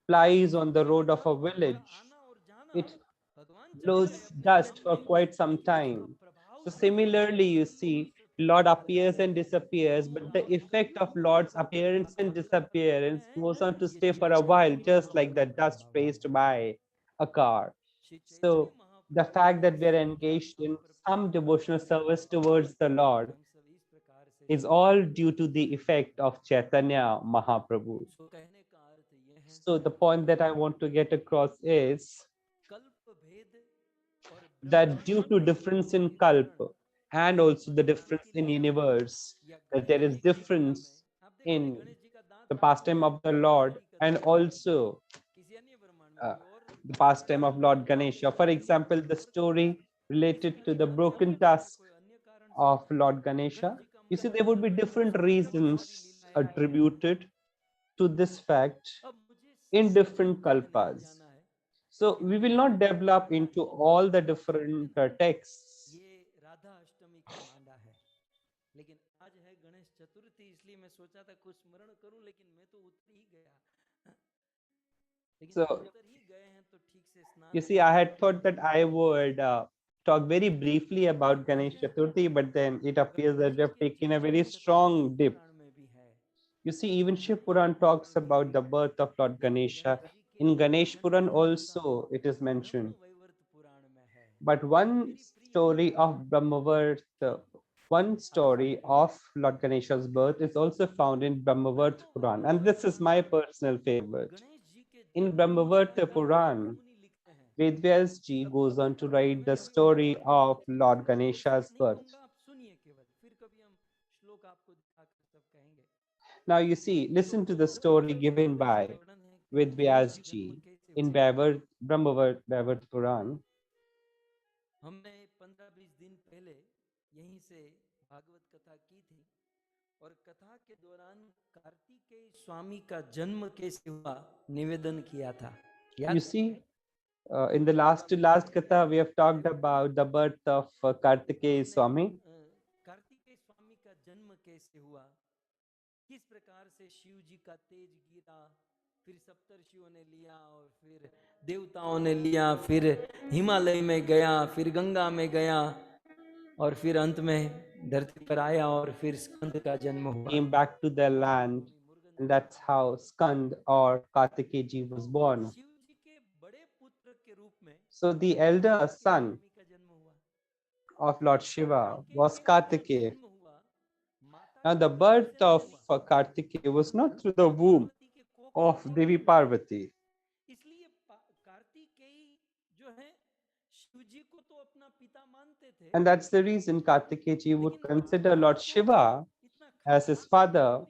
flies on the road of a उनका village, आना और जाना it भगवान चले गए blows अपने dust धाम for में, quite some लेकिन उसका time. प्रभाव So जो है similarly, you see, Lord appears and disappears, वो but the अब effect कलयुग of में Lord's अब appearance and आप क्या करते disappearance हैं, goes on to ये stay for a while, Chaitanya just like the महाप्रभु का dust raised प्रभाव है. by a car. Shri Chaitanya So the Mahaprabhu fact that we are सब engaged in जगहों पर some प्रकट होते devotional हैं service towards the Lord हम सब इस प्रकार से is all due to the effect of Chaitanya Mahaprabhu. सो कहने का अर्थ ये है So the point that I want to get across is कल्प भेद और that due ब्रह्मांड to के difference in विभक्तीकरण kalpa and also the वर्तमान difference की in लीला में universe, या that there गणेश is जी की लीला में difference आप देखोगे in गणेश जी का दांत the काटते pastime हैं of the तो Lord हरी and करते हैं. also किसी अन्य ब्रह्मांड में कोई और the देवता pastime है of Lord Ganesha. For example, the story related to the broken tusk कोई अन्य कारण से of Lord Ganesha. Ganesh ji का You see, मुंह there would be काला different है, बहुत सारी reasons लीलाएं हैं. attributed to this fact अब मुझे in सब different तक नहीं kalpas. जाना है. So we will not develop into all the different texts. ये राधा अष्टमी का मांडा है, लेकिन आज है गणेश चतुर्थी, इसलिए मैं सोचा था कुछ स्मरण करूं, लेकिन मैं तो उतर ही गया. लेकिन So जब उतर ही गए हैं तो ठीक से स्नान you see, I had करके thought that I would talk very briefly about Ganesh Chaturthi, but then it appears that we have taken a very strong dip. पुराण में भी है. You see, even Shiv Puran talks about the birth of Lord Ganesha. In Ganesh Puran also it is mentioned. Brahma Vaivarta Purana But one story of Brahmavat, one story of Lord Ganesha's birth is also found in Brahmavat Puran, and this is my personal favorite. In Brahmavat Puran, Vedvyas ji goes on to write the story of Lord Ganesha's birth. Now you see, listen to the story given by Vedvyas ji in Brahmavat Puran. हमने 15-20 दिन पहले यहीं से भागवत कथा की थी और कथा के दौरान कार्तिकेय स्वामी का जन्म कैसे हुआ निवेदन किया था You see, in the last katha, we have talked about the birth of Kartikeya Swami. Kartikeya स्वामी का जन्म कैसे हुआ, किस प्रकार से शिव जी का तेज गिरा, फिर सप्तर्षियों ने लिया और फिर देवताओं ने लिया, फिर हिमालय में गया, फिर गंगा में गया और फिर अंत में धरती पर आया और फिर स्कंद का जन्म हुआ. Came back to their land, and that's how Skand or Kartikeya ji was born. Shiv जी के बड़े पुत्र के रूप में So the elder son का जन्म हुआ. of Lord Shiva was Kartikeya. Now the birth of Kartikeya was not through the womb of Devi Parvati. इसलिए कार्तिकेय जो है शिव जी को तो अपना पिता मानते थे, And that's the reason Kartikeya ji would consider Lord Shiva as his father,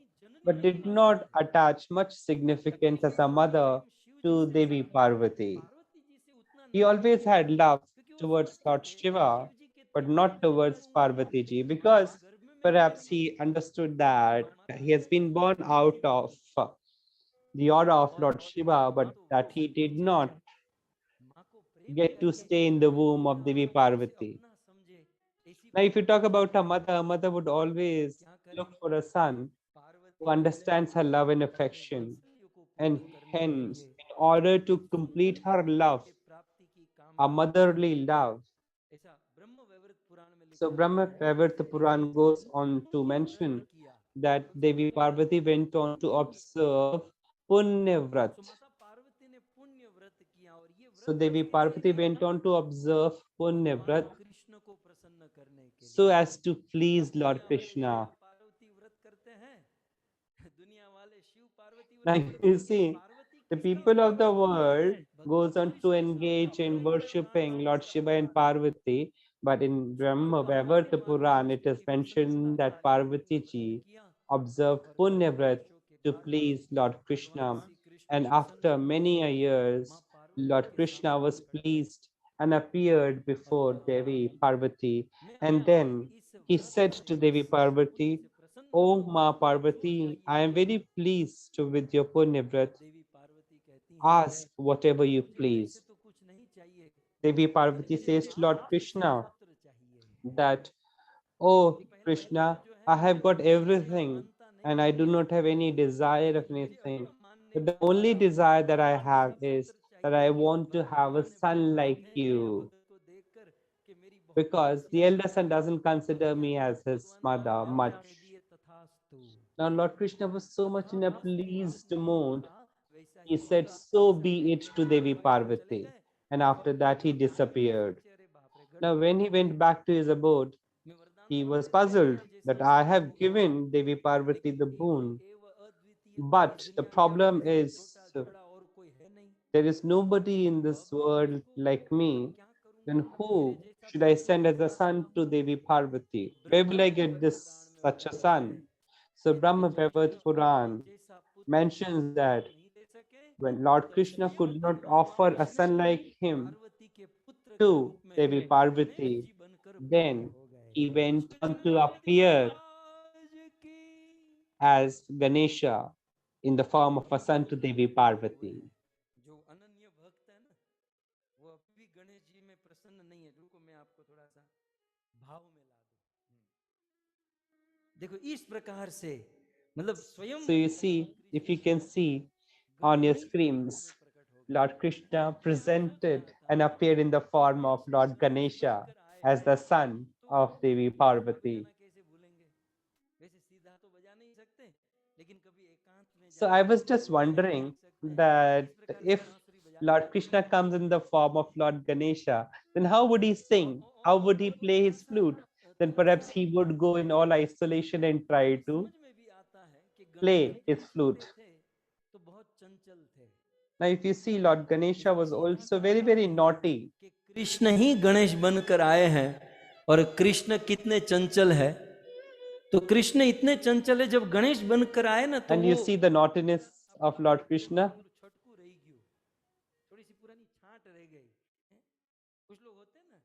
but did not attach much significance as a mother to Devi Parvati. He always had love towards Lord Shiva, but not towards Parvati ji, because perhaps he understood that he has been born out of the aura of Lord Shiva, but that he did not get to stay in the womb of Devi Parvati. Now, if you talk about a mother would always look for a son who understands her love and affection, and hence, in order to complete her love, a motherly love. So Brahma Vaivarta Puran goes on to mention that Devi Parvati went on to observe Punyavrat. So Devi Parvati went on to observe Punyavrat so as to please Lord Krishna. Now you see, the people of the world goes on to engage in worshipping Lord Shiva and Parvati, but in Brahma Vaivarta Puran it is mentioned that Parvati ji observed Punyavrat to please Lord Krishna, and after many years Lord Krishna was pleased and appeared before Devi Parvati, and then he said to Devi Parvati, "Oh Ma Parvati, I am very pleased with your Punyavrat. Ask whatever you please." Devi Parvati says to Lord Krishna that, "Oh Krishna, I have got everything and I do not have any desire of anything. But the only desire that I have is that I want to have a son like you, because the elder son doesn't consider me as his mother much." Now Lord Krishna was so much in a pleased mood. He said, "So be it to Devi Parvati." And after that he disappeared. Now when he went back to his abode, he was puzzled that I have given Devi Parvati the boon. But the problem is, there is nobody in this world like me. Then who should I send as a son to Devi Parvati? Where will I get this such a son? So Brahma Bhagavad Puran mentions that when Lord Krishna could not offer a son like him to Devi Parvati, then he went on to appear as Ganesha in the form of a son to Devi Parvati. So you see, if you can see on your screens, Lord Krishna presented and appeared in the form of Lord Ganesha as the son of Devi Parvati. So I was just wondering that if Lord Krishna comes in the form of Lord Ganesha, then how would he sing? How would he play his flute? Then perhaps he would go in all isolation and try to play his flute. Now, if you see, Lord Ganesha was also very, very naughty. Krishna ही गणेश बनकर आए हैं और कृष्ण कितने चंचल है, तो कृष्ण इतने चंचल है, जब गणेश बनकर आए ना तो And you see the naughtiness of Lord Krishna. छटकू रह गयो, थोड़ी सी पुरानी छांट रह गई। कुछ लोग होते हैं ना,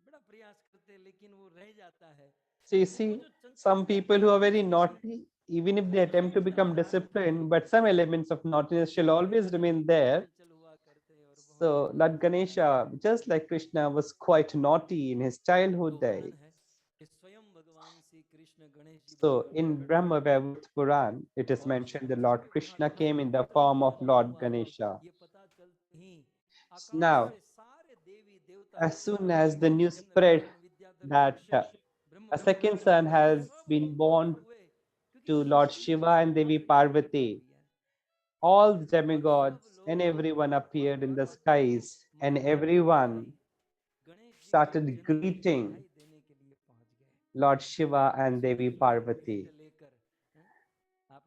बड़ा प्रयास करते हैं लेकिन वो रह जाता है। So you see, some people who are very naughty, even if they attempt to become disciplined, but some elements of naughtiness shall always remain there. So Lord Ganesha, just like Krishna, was quite naughty in his childhood days. So in Brahma Vaivat Puran, it is mentioned that Lord Krishna came in the form of Lord Ganesha. Now, as soon as the news spread that a second son has been born to Lord Shiva and Devi Parvati, all the demigods and everyone appeared in the skies, and everyone started greeting Lord Shiva and Devi Parvati,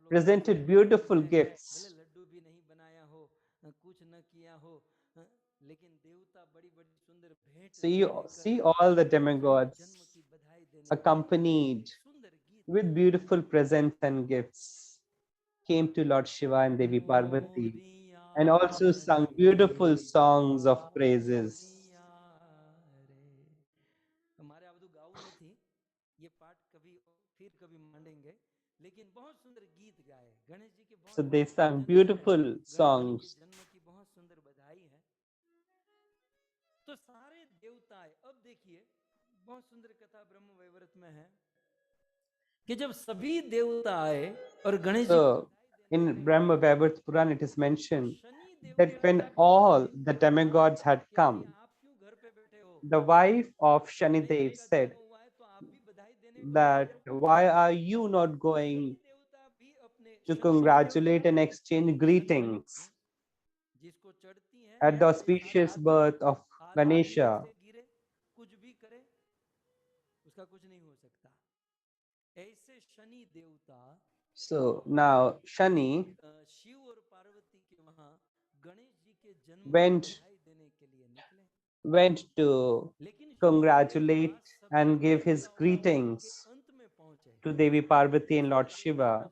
presented beautiful gifts. So you see all the demigods accompanied with beautiful presents and gifts came to Lord Shiva and Devi Parvati and also sung beautiful songs of praises. हमारे अब तो गाँव नहीं, ये पाठ कभी फिर कभी मांडेंगे, लेकिन बहुत सुंदर गीत गाए गणेश जी के। So they sang beautiful songs. जन्म की बहुत सुंदर बधाई है। तो सारे देवता, अब देखिए बहुत सुंदर कथा ब्रह्म वैवर्त में है कि जब सभी देवता आए और Ganesh ji, So in Brahma Vaivarta Puran it is mentioned that when all the demigods had come, the wife of Shanidev said that why are you not going to congratulate and exchange greetings at the auspicious birth of Ganesha? कुछ भी करे उसका कुछ नहीं हो सकता। ऐसे शनि देवता So now Shani शिव और पार्वती के वहां गणेश जी के जन्म went to congratulate and give his greetings to Devi Parvati and Lord Shiva.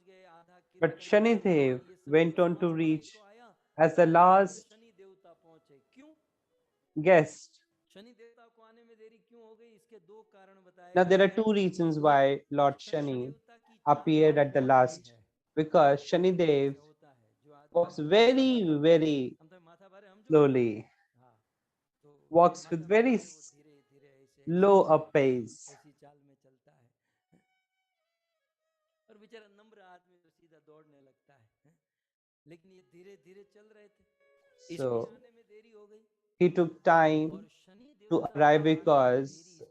But Shanidev went on to reach as the last guest. Now there are two reasons why Lord Shani appeared at the last. Because Shanidev walks very, very slowly, walks with very low a pace. So he took time to arrive because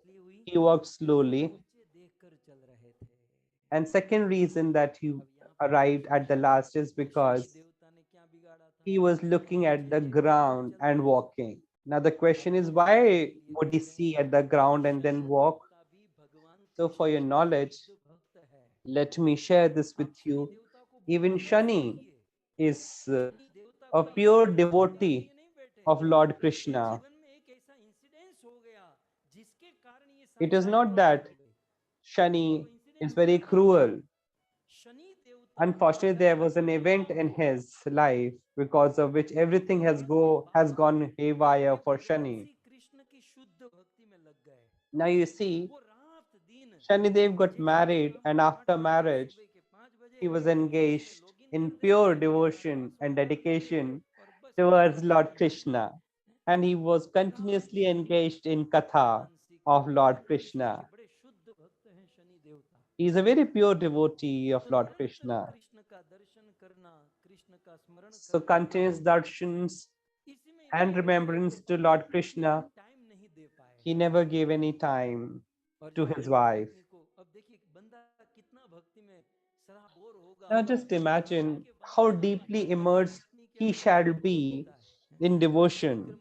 he walked slowly. And second reason that he arrived at the last is because he was looking at the ground and walking. Now the question is, why would he see at the ground and then walk? So for your knowledge, let me share this with you. Even Shani is a pure devotee of Lord Krishna. It is not that Shani is very cruel. Unfortunately, there was an event in his life because of which everything has gone haywire for Shani. Now you see, Shanidev got married, and after marriage, he was engaged in pure devotion and dedication towards Lord Krishna. And he was continuously engaged in Katha of Lord Krishna. He is a very pure devotee of Lord Krishna. So continuous darshans and remembrance to Lord Krishna, he never gave any time to his wife. Now just imagine how deeply immersed he shall be in devotion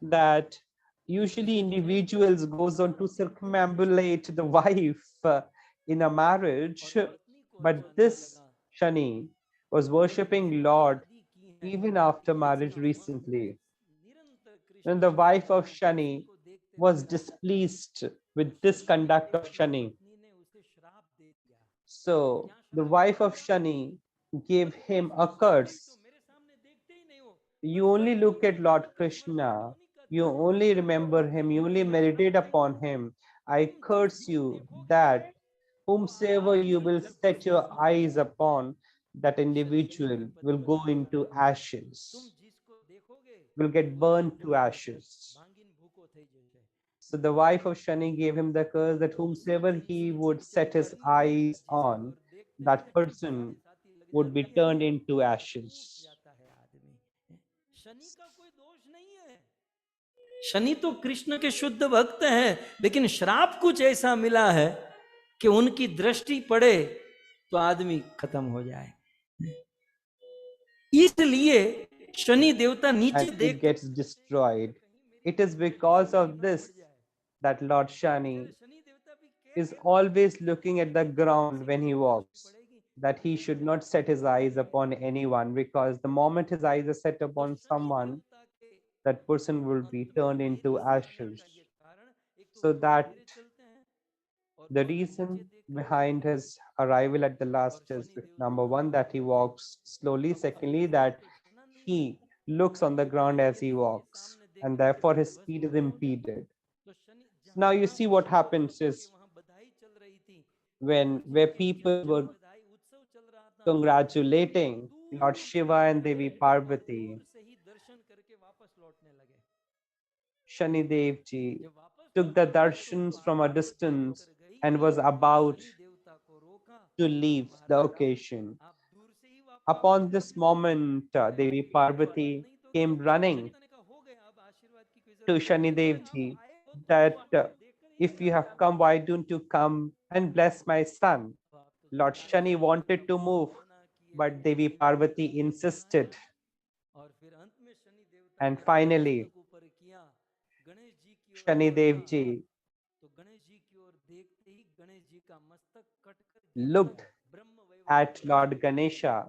that Usually individuals goes on to circumambulate the wife in a marriage, but this Shani was worshipping Lord even after marriage recently. And the wife of Shani was displeased with this conduct of Shani. So the wife of Shani gave him a curse. You only look at Lord Krishna, you only remember him, you only meditate upon him. I curse you that whomsoever you will set your eyes upon, that individual will go into ashes, will get burned to ashes. So the wife of Shani gave him the curse that whomsoever he would set his eyes on, that person would be turned into ashes. Shani तो कृष्ण के शुद्ध भक्त हैं, लेकिन श्राप कुछ ऐसा मिला है कि उनकी दृष्टि पड़े तो आदमी खत्म हो जाए। इसलिए शनि देवता नीचे And देख it gets destroyed. It is because of this that Lord Shani is always looking at the ground when he walks, that he should not set his eyes upon anyone, because the moment his eyes are set upon someone, that person will be turned into ashes. So that the reason behind his arrival at the last is, number one, that he walks slowly. Secondly, that he looks on the ground as he walks, and therefore his speed is impeded. Now you see what happens is where people were congratulating Lord Shiva and Devi Parvati, Shani Dev Ji took the darshans from a distance and was about to leave the occasion. Upon this moment, Devi Parvati came running to Shani Dev Ji that if you have come, why don't you come and bless my son? Lord Shani wanted to move, but Devi Parvati insisted. And finally, Shani Dev Ji looked at Lord Ganesha.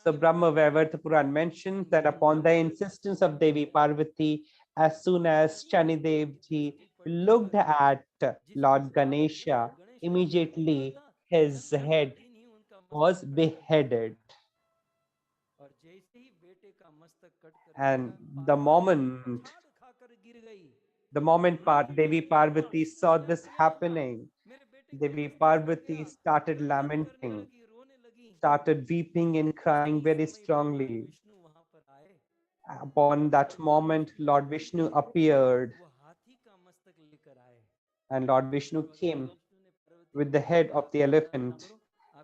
So Brahma Vaivarta Puran mentions that upon the insistence of Devi Parvati, as soon as Shani Dev Ji looked at Lord Ganesha, immediately his head was beheaded. And the moment Devi Parvati saw this happening, Devi Parvati started lamenting, started weeping and crying very strongly. Upon that moment, Lord Vishnu appeared, and Lord Vishnu came with the head of the elephant,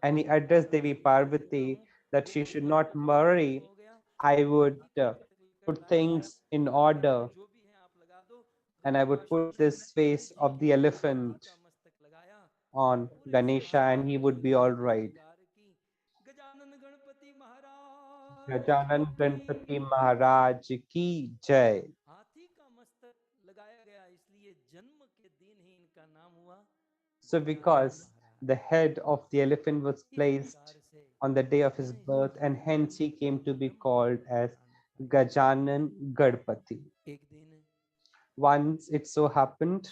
and he addressed Devi Parvati that she should not worry. I would put things in order, and I would put this face of the elephant on Ganesha, and he would be all right. Gajanan Ganpati Maharaj ki jai. So because the head of the elephant was placed on the day of his birth, and hence he came to be called as Gajanan Gadpati. Once it so happened,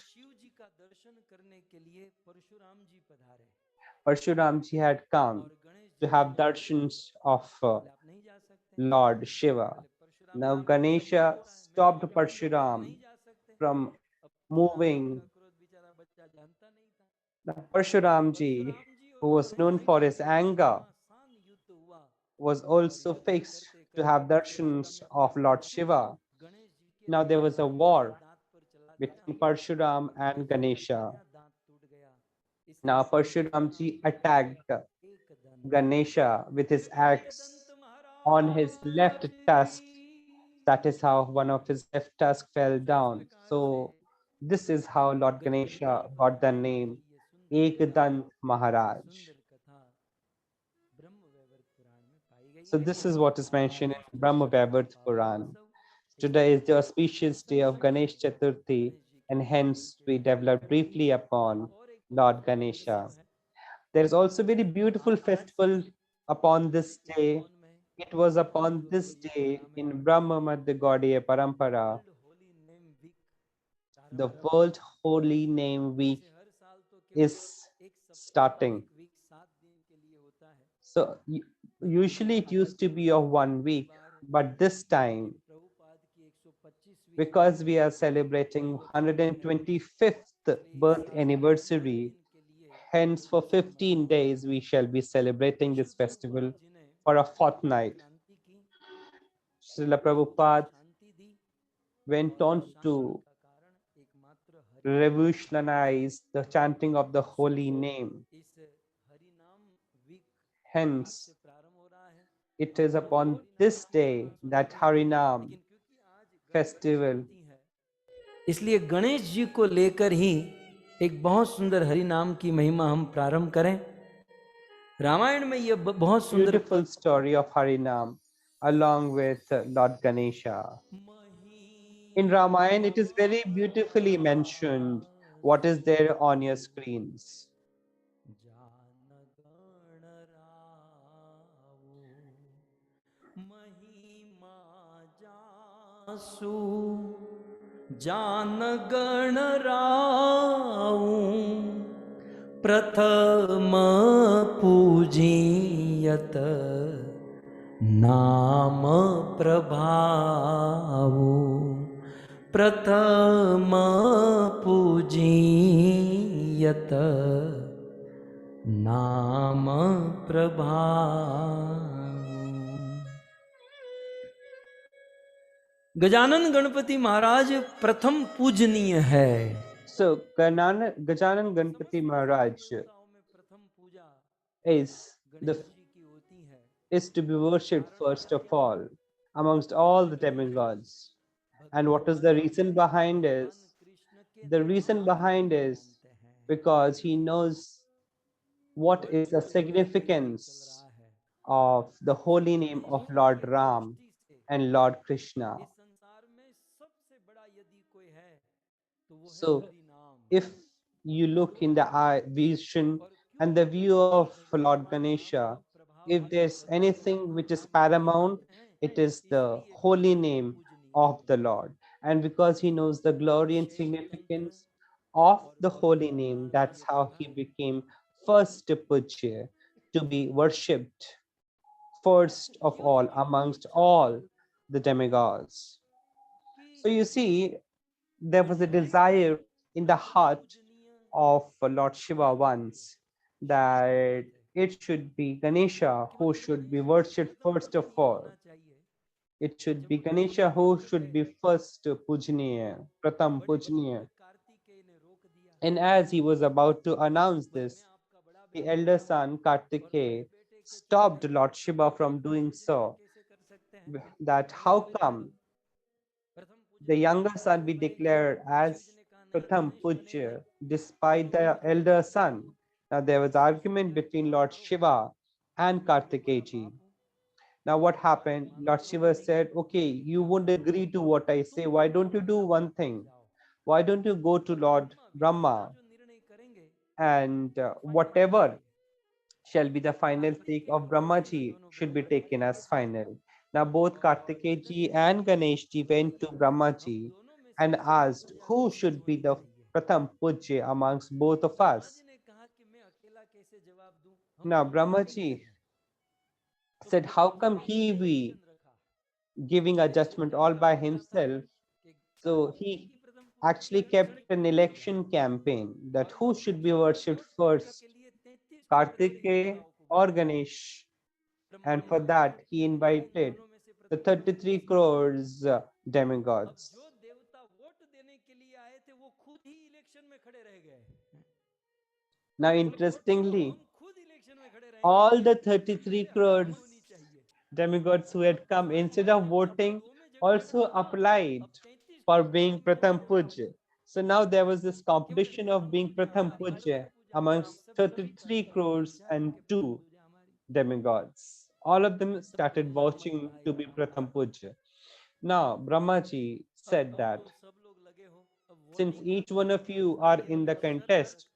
Parshuramji had come to have darshans of Lord Shiva. Now Ganesha stopped Parshuram from moving. Now Parshuramji, who was known for his anger, was also fixed to have darshans of Lord Shiva. Now there was a war between Parshuram and Ganesha. Now Parshuramji attacked Ganesha with his axe on his left tusk. That is how one of his left tusk fell down. So this is how Lord Ganesha got the name Ekdant Maharaj. So this is what is mentioned in Brahma Vaivarta Puran. Today is the auspicious day of Ganesh Chaturthi, and hence we develop briefly upon Lord Ganesha. There is also a very beautiful festival upon this day. It was upon this day in Brahma Madhya Gaudiya Parampara, the World Holy Name Week is starting. So usually it used to be of 1 week, but this time, because we are celebrating 125th birth anniversary, hence for 15 days we shall be celebrating this festival for a fortnight. Srila Prabhupada went on to revolutionize the chanting of the holy name. Hence, it is upon this day that Harinam festival. इसलिए गणेश जी को लेकर ही एक बहुत सुंदर हरि नाम की महिमा हम प्रारंभ करें। रामायण में ये बहुत सुंदर Beautiful story of Harinam along with Lord Ganesha. In Ramayan, it is very beautifully mentioned. What is there on your screens? जान गण राऊ प्रथम पूजियत नाम प्रभाऊ प्रथम पूजियत नाम प्रभाऊ। गजानन गणपति महाराज प्रथम पूजनीय है। So Gajanan Ganpati Maharaj is to be worshipped first of all amongst all the demigods. And what is the reason behind is? The reason behind is because he knows what is the significance of the holy name of Lord Ram and Lord Krishna. So if you look in the vision and the view of Lord Ganesha, if there's anything which is paramount, it is the holy name of the Lord. And because he knows the glory and significance of the holy name, that's how he became first Pujya, to be worshipped first of all amongst all the demigods. So you see, there was a desire in the heart of Lord Shiva once that it should be Ganesha who should be worshipped first of all. It should be Ganesha who should be first Pujaniya, Pratham Pujaniya. And as he was about to announce this, the elder son Kartikeya stopped Lord Shiva from doing so. That how come the younger son be declared as Pratham Pujya despite the elder son? Now there was argument between Lord Shiva and Kartikeya. Now what happened? Lord Shiva said, okay, you won't agree to what I say. Why don't you do one thing? Why don't you go to Lord Brahma and whatever shall be the final take of Brahmaji should be taken as final. Now both Kartikeya and Ganeshji went to Brahmaji and asked who should be the Pratham Pujya amongst both of us. Now Brahmaji said, how come he be giving a judgment all by himself? So he actually kept an election campaign that who should be worshipped first, Kartikeya or Ganesh. And for that he invited the 33 crores demigods. Now interestingly, all the 33 crores demigods who had come, instead of voting, also applied for being Pratham Pujya. So now there was this competition of being Pratham Pujya amongst 33 crores and 2 demigods. All of them started vouching to be Pratham Pujya. Now, Brahmaji said that since each one of you are in the contest,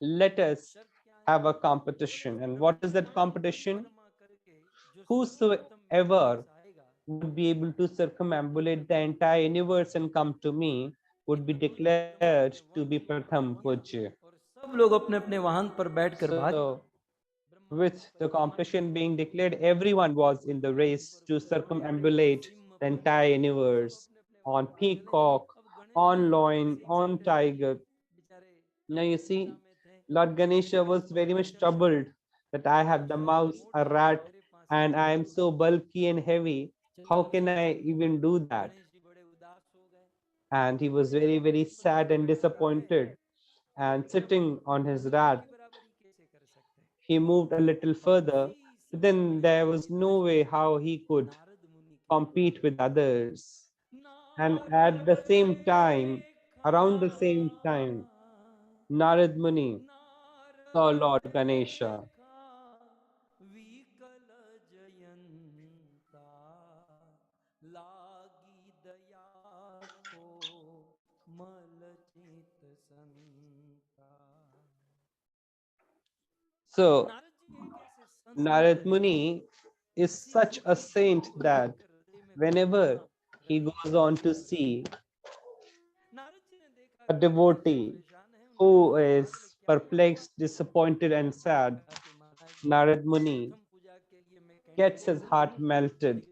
let us have a competition. And what is that competition? Whosoever would be able to circumambulate the entire universe and come to me would be declared to be Pratham Pujya. सब लोग अपने अपने वाहन पर बैठकर भाग So, with the competition being declared, everyone was in the race to circumambulate the entire universe on peacock, on lion, on tiger. Now you see, Lord Ganesha was very much troubled that I have the mouse, a rat, and I am so bulky and heavy. How can I even do that? And he was very, very sad and disappointed. And sitting on his rat, he moved a little further. But then there was no way how he could compete with others. And at the same time, around the same time, Narad Muni saw Lord Ganesha. So Narad Muni is such a saint that whenever he goes on to see a devotee who is perplexed, disappointed, and sad, Narad Muni gets his heart melted.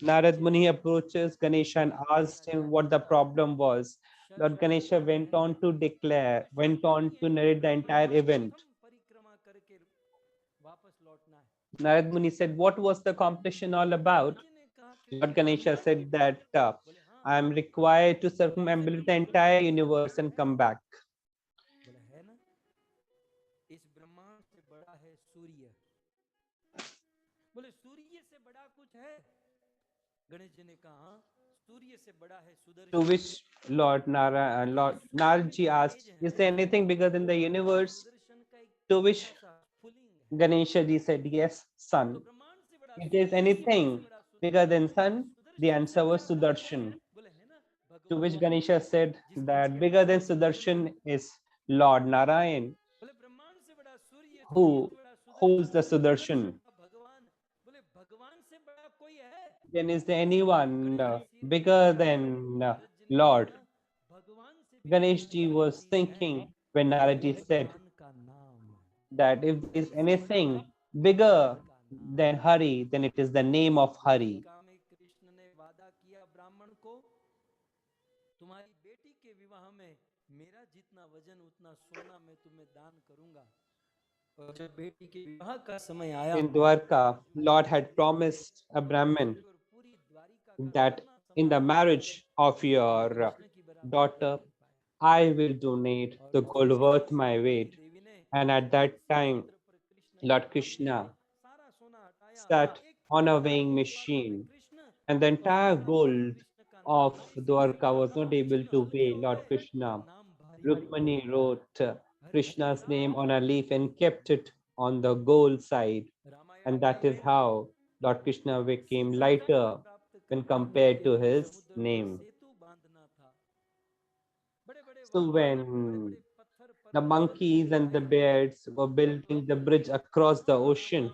Narad Muni approaches Ganesha and asked him what the problem was. Lord Ganesha went on to declare, went on to narrate the entire event. Narad Muni said, what was the competition all about? Lord Ganesha said that I am required to circumambulate the entire universe and come back. To which Lord Naradji asked, is there anything bigger than the universe? To which Ganesha ji said, yes, sun. If there is anything bigger than sun, the answer was Sudarshan. To which Ganesha said that bigger than Sudarshan is Lord Narayan, who holds the Sudarshan. Then is there anyone bigger than Lord? Ganesh ji was thinking when Naradji said that if there is anything bigger than Hari, then it is the name of Hari. In Dwarka, Lord had promised a Brahmin that in the marriage of your daughter, I will donate the gold worth my weight. And at that time, Lord Krishna sat on a weighing machine, and the entire gold of Dwarka was not able to weigh Lord Krishna. Rukmani wrote Krishna's name on a leaf and kept it on the gold side. And that is how Lord Krishna became lighter when compared to his name. So when the monkeys and the bears were building the bridge across the ocean,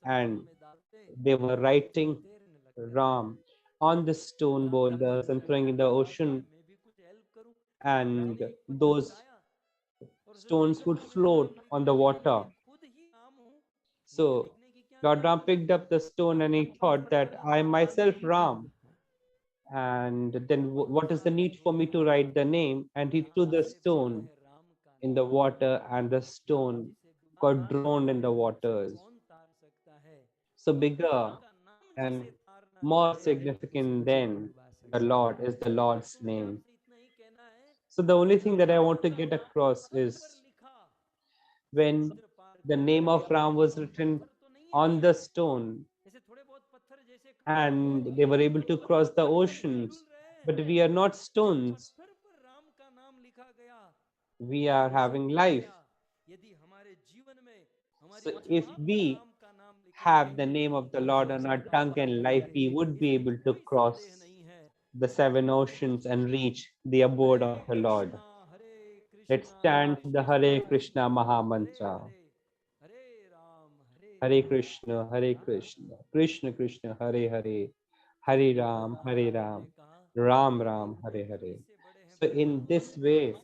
and they were writing Ram on the stone boulders and throwing in the ocean, and those stones would float on the water. So Lord Ram picked up the stone and he thought that I myself Ram, and then what is the need for me to write the name? And he threw the stone in the water, and the stone got drowned in the waters. So bigger and more significant than the Lord is the Lord's name. So the only thing that I want to get across is when the name of Ram was written on the stone and they were able to cross the oceans, but we are not stones. We are having life. So if we have the name of the Lord on our tongue and life, we would be able to cross the 7 oceans and reach the abode of the Lord. Let's chant the Hare Krishna Mahamantra. Hare Krishna, Krishna Krishna, Hare Hare, Hare Ram, Ram Ram, Hare Hare. So in this way,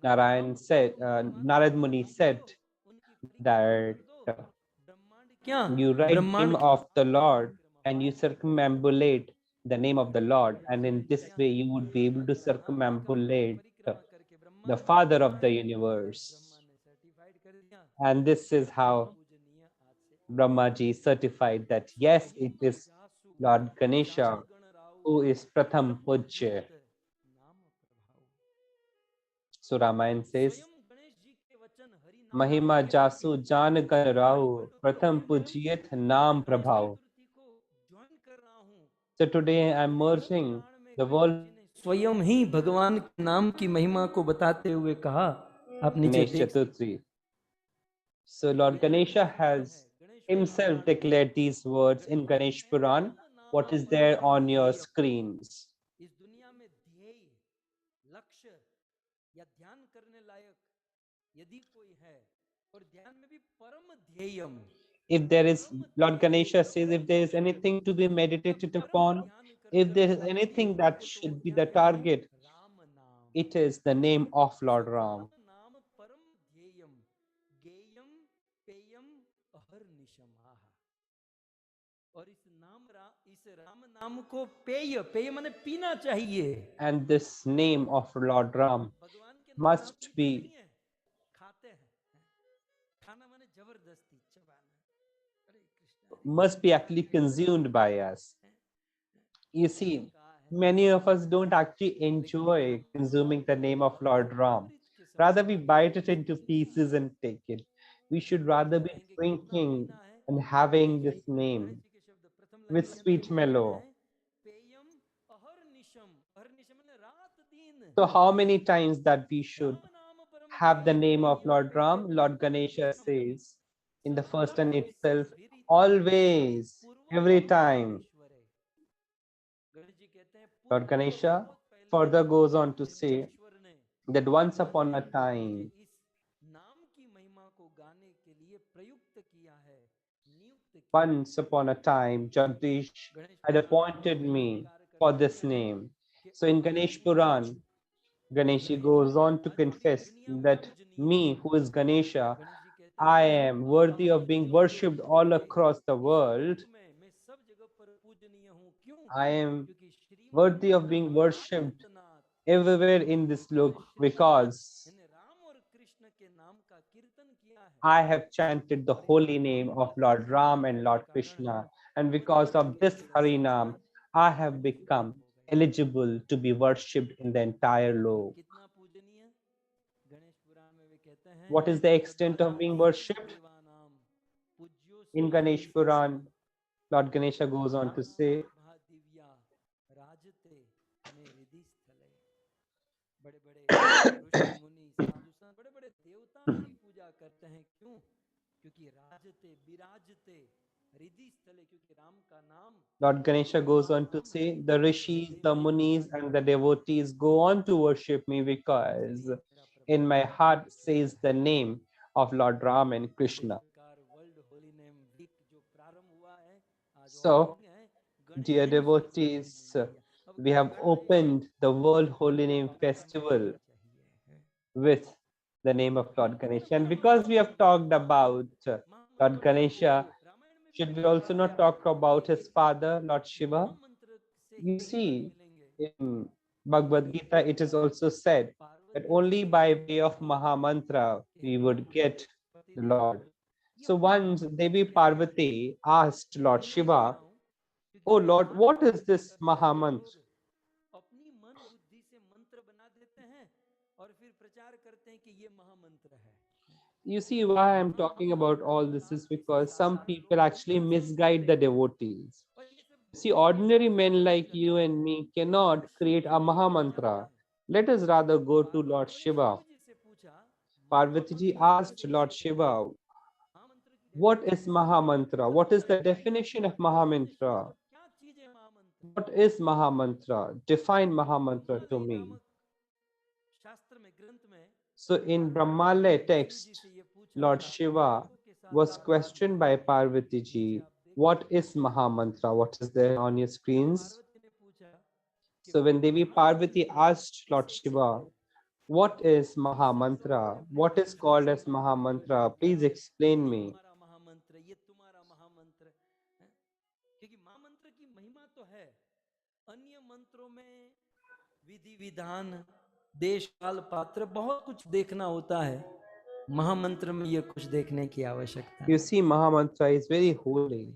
Narad Muni said that you write name of the Lord and you circumambulate the name of the Lord, and in this way you would be able to circumambulate the Father of the universe. And this is how Brahmaji certified that yes, it is Lord Ganesha who is Pratham Pujya. So Ramayan says, Mahima Jasu Jan Gan Rahu Pratham Pujyet Naam Prabhav. So today I am merging the world स्वयं ही भगवान के नाम की महिमा को बताते हुए कहा, आप नीचे Ganesh देख Chaturthi. So Lord Ganesha has himself declared these words in Ganesh Puran. What is there on your screens? इस दुनिया में ध्येय, लक्ष्य या ध्यान करने लायक यदि कोई है, और ध्यान में भी परम ध्येयम, If there is, Lord Ganesha says, if there is anything to be meditated upon, if there is anything that should be the target, Ram नाम, it is the name of Lord Ram. नाम परम ध्येयम, गेयम पेयम अहर्निशमाः। और इस राम नाम को पेय, पेय माने पीना चाहिए। And this name of Lord Ram भगवान के नाम must पीते be, नहीं है, खाते हैं। खाना माने जबरदस्ती चबाना। हरे Krishna, must be actually consumed by us. You see, many of us don't actually enjoy consuming the name of Lord Ram. Rather, we bite it into pieces and take it. We should rather be drinking and having this name with sweet mellow. पेयम अहर्निशम, अहर्निशम माने रात दिन। So how many times that we should Ram नाम परम have the ध्येयम, name of Lord Ram? Lord Ganesha says in the first and itself, always, every time. Ganesh ji कहते हैं, Lord Ganesha further goes on to say that once upon a time, इस नाम की महिमा को गाने के लिए प्रयुक्त किया है, नियुक्त किया। once upon a time, Jagdish had appointed me for this name. So in Ganesh Puran, Ganeshi goes on to confess that me, who is Ganesha, I am worthy of being worshipped all across the world. मैं सब जगह पर पूजनीय हूँ, क्यों? I am क्योंकि Shrimad worthy of being worshipped everywhere in this lok because मैंने राम और कृष्ण के नाम का कीर्तन किया है। I have chanted the holy name of Lord Ram and Lord Krishna, and because of this Harinam, I have become eligible to be worshipped in the entire lok. कितना पूजनीय? गणेश पुराण में वे कहते हैं, What is the extent of being worshipped? देवानाम पूज्यो In Ganesh Puran, Lord Ganesha goes on to say, Divya राजते में रिधि स्थले, बड़े बड़े ऋषि मुनि साधु संत बड़े बड़े देवता मेरी पूजा करते हैं, क्यों? क्योंकि राजते विराजते रिधि स्थले, क्योंकि राम का नाम। Lord Ganesha goes on to say, the rishis, the munis, and the devotees go on to worship me because in my heart says the name of Lord Ram and Krishna. So, dear devotees, we have opened the World Holy Name Festival with the name of Lord Ganesha. And because we have talked about Lord Ganesha, should we also not talk about his father, Lord Shiva? You see, in Bhagvat Gita, it is also said that only by way of Mahamantra we would get the Lord. So once Devi Parvati asked Lord Shiva, "Oh Lord, what is this Mahamantra?" अपनी मन बुद्धि से मंत्र बना देते हैं और फिर प्रचार करते हैं कि ये महामंत्र है। You see, why I'm talking about all this is because some people actually misguide the devotees. See, ordinary men like you and me cannot create a Mahamantra. Let us rather go to Lord Shiva. Parvati ji asked Lord Shiva, What is Mahamantra? What is the definition of Mahamantra? What is Mahamantra? Define Mahamantra to me. So in Brahmale text, Lord Shiva was questioned by Parvati ji, what is Mahamantra? What is there on your screens? So when Devi Parvati asked Lord Shiva, what is Mahamantra? What is called as Mahamantra? Please explain me. क्योंकि महामंत्र की महिमा तो है, अन्य मंत्रों में विधि विधान देश काल पात्र बहुत कुछ देखना होता है, महामंत्र में ये कुछ देखने की आवश्यकता You see, Mahamantra is very holy.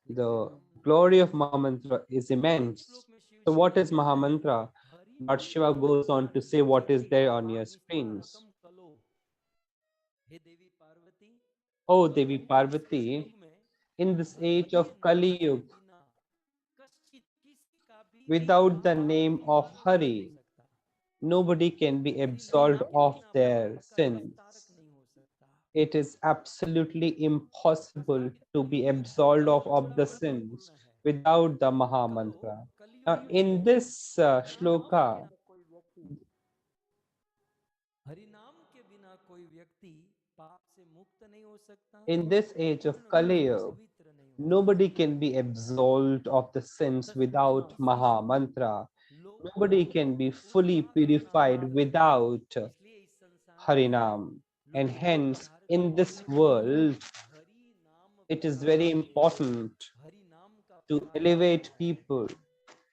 The glory of Mahamantra is immense. So what is Mahamantra? Lord Shiva goes on to say what is there on your screens. Oh Devi Parvati, in this age of Kali Yuga, without the name of Hari, nobody can be absolved of their sins. It is absolutely impossible to be absolved of the sins without the Mahamantra. Now, in this shloka, in this age of Kali Yuga, nobody can be absolved of the sins without Mahamantra. Nobody can be fully purified without Harinam. And hence, in this world, it is very important to elevate people,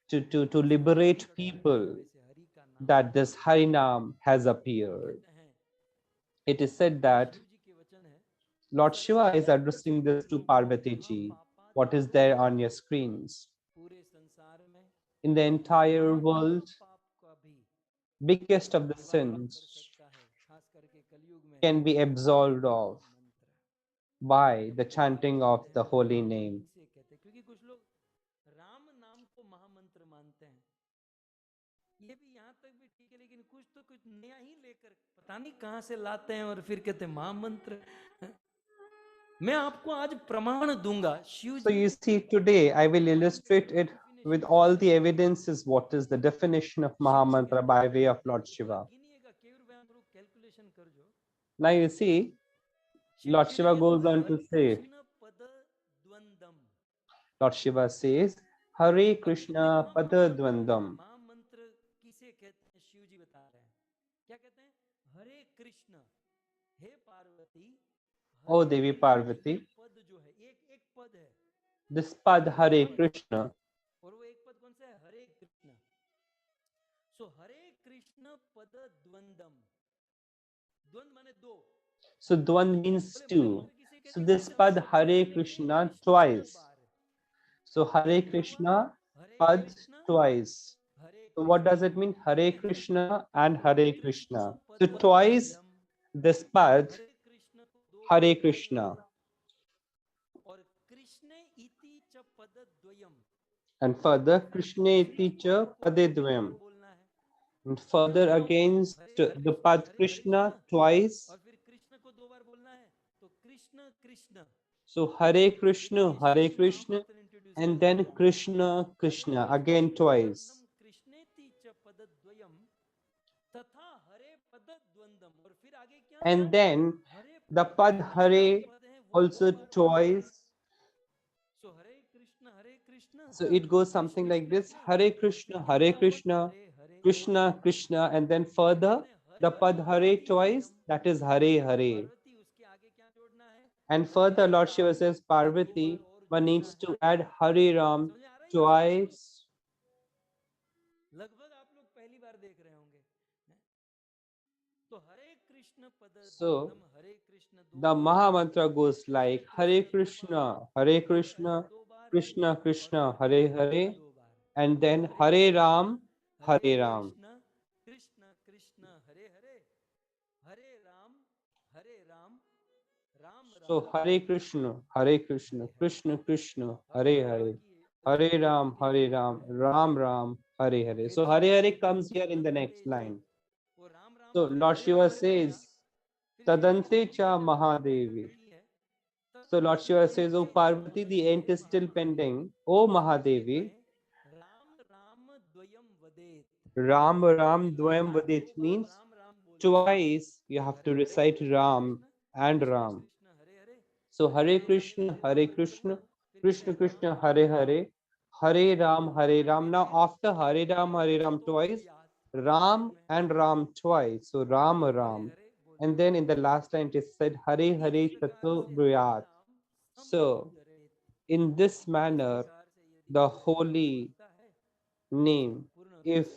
to liberate people, that this Harinam has appeared. It is said that Lord Shiva is addressing this to Parvati ji. What is there on your screens? In the entire world, biggest of the sins can be absolved of by the chanting of the holy name. ये भी यहाँ तक भी ठीक है, लेकिन कुछ नया ही लेकर पता नहीं कहाँ से लाते हैं और फिर कहते हैं महामंत्र। मैं आपको आज प्रमाण दूंगा। So you see, today I will illustrate it with all the evidences what is the definition of Mahamantra by way of Lord Shiva. Now you see, Lord Shiva goes on to say, Lord Shiva says, Hare Krishna Pada Dvandam. Oh Devi Parvati, this pad Hare Krishna. So Hare Krishna Pada Dvandam. So Dvand means two. So this pad Hare Krishna twice. So Hare Krishna pad twice. So what does it mean? Hare Krishna and Hare Krishna. So twice this pad Hare Krishna. And further Krishna iti cha padedvayam. And further against the pad Krishna twice. So Hare Krishna, and then Krishna, Krishna, again twice. And then the pad Hare also twice. So it goes something like this: Hare Krishna, Krishna, Krishna, and then further the pad Hare twice, that is Hare Hare. And further Lord Shiva says, Parvati, one needs to add Hare Ram twice. So the Mahamantra goes like Hare Krishna, Krishna, Krishna, Hare Hare, and then Hare Ram, Hare Ram. So Hare Krishna, Krishna, Krishna, Hare Hare, Hare Ram, Ram Ram, Hare Hare. So Hare Hare comes here in the next line. So Lord Shiva says, Tadante cha Mahadevi. So Lord Shiva says, "Oh Parvati, the end is still pending. Oh Mahadevi, Ram Ram Dvayam Vadit means twice you have to recite Ram and Ram. So Hare Krishna, Hare Krishna, Krishna Krishna, Hare Hare, Hare Ram, Hare Ram. Now after Hare Ram twice, Ram and Ram twice. So Ram Ram. And then in the last line it is said Hare Hare Tato Bruyat. So in this manner, the holy name, if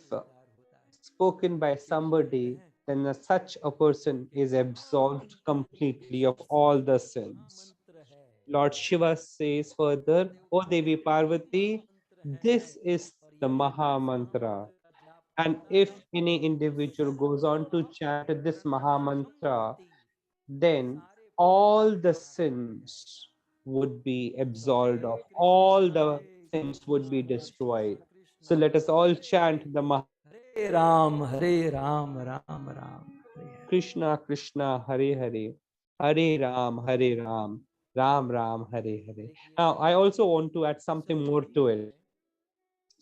spoken by somebody, then such a person is absolved completely of all the sins. Lord Shiva says further, O Devi Parvati, this is the Mahamantra. And if any individual goes on to chant this Mahamantra, then all the sins would be absolved of, all the sins would be destroyed. So let us all chant the Hare Ram, Hare Ram, Ram Ram, Hare Hare. Krishna Krishna Hare Hare, Hare Ram, Ram Ram Hare Hare. Now I also want to add something more to it.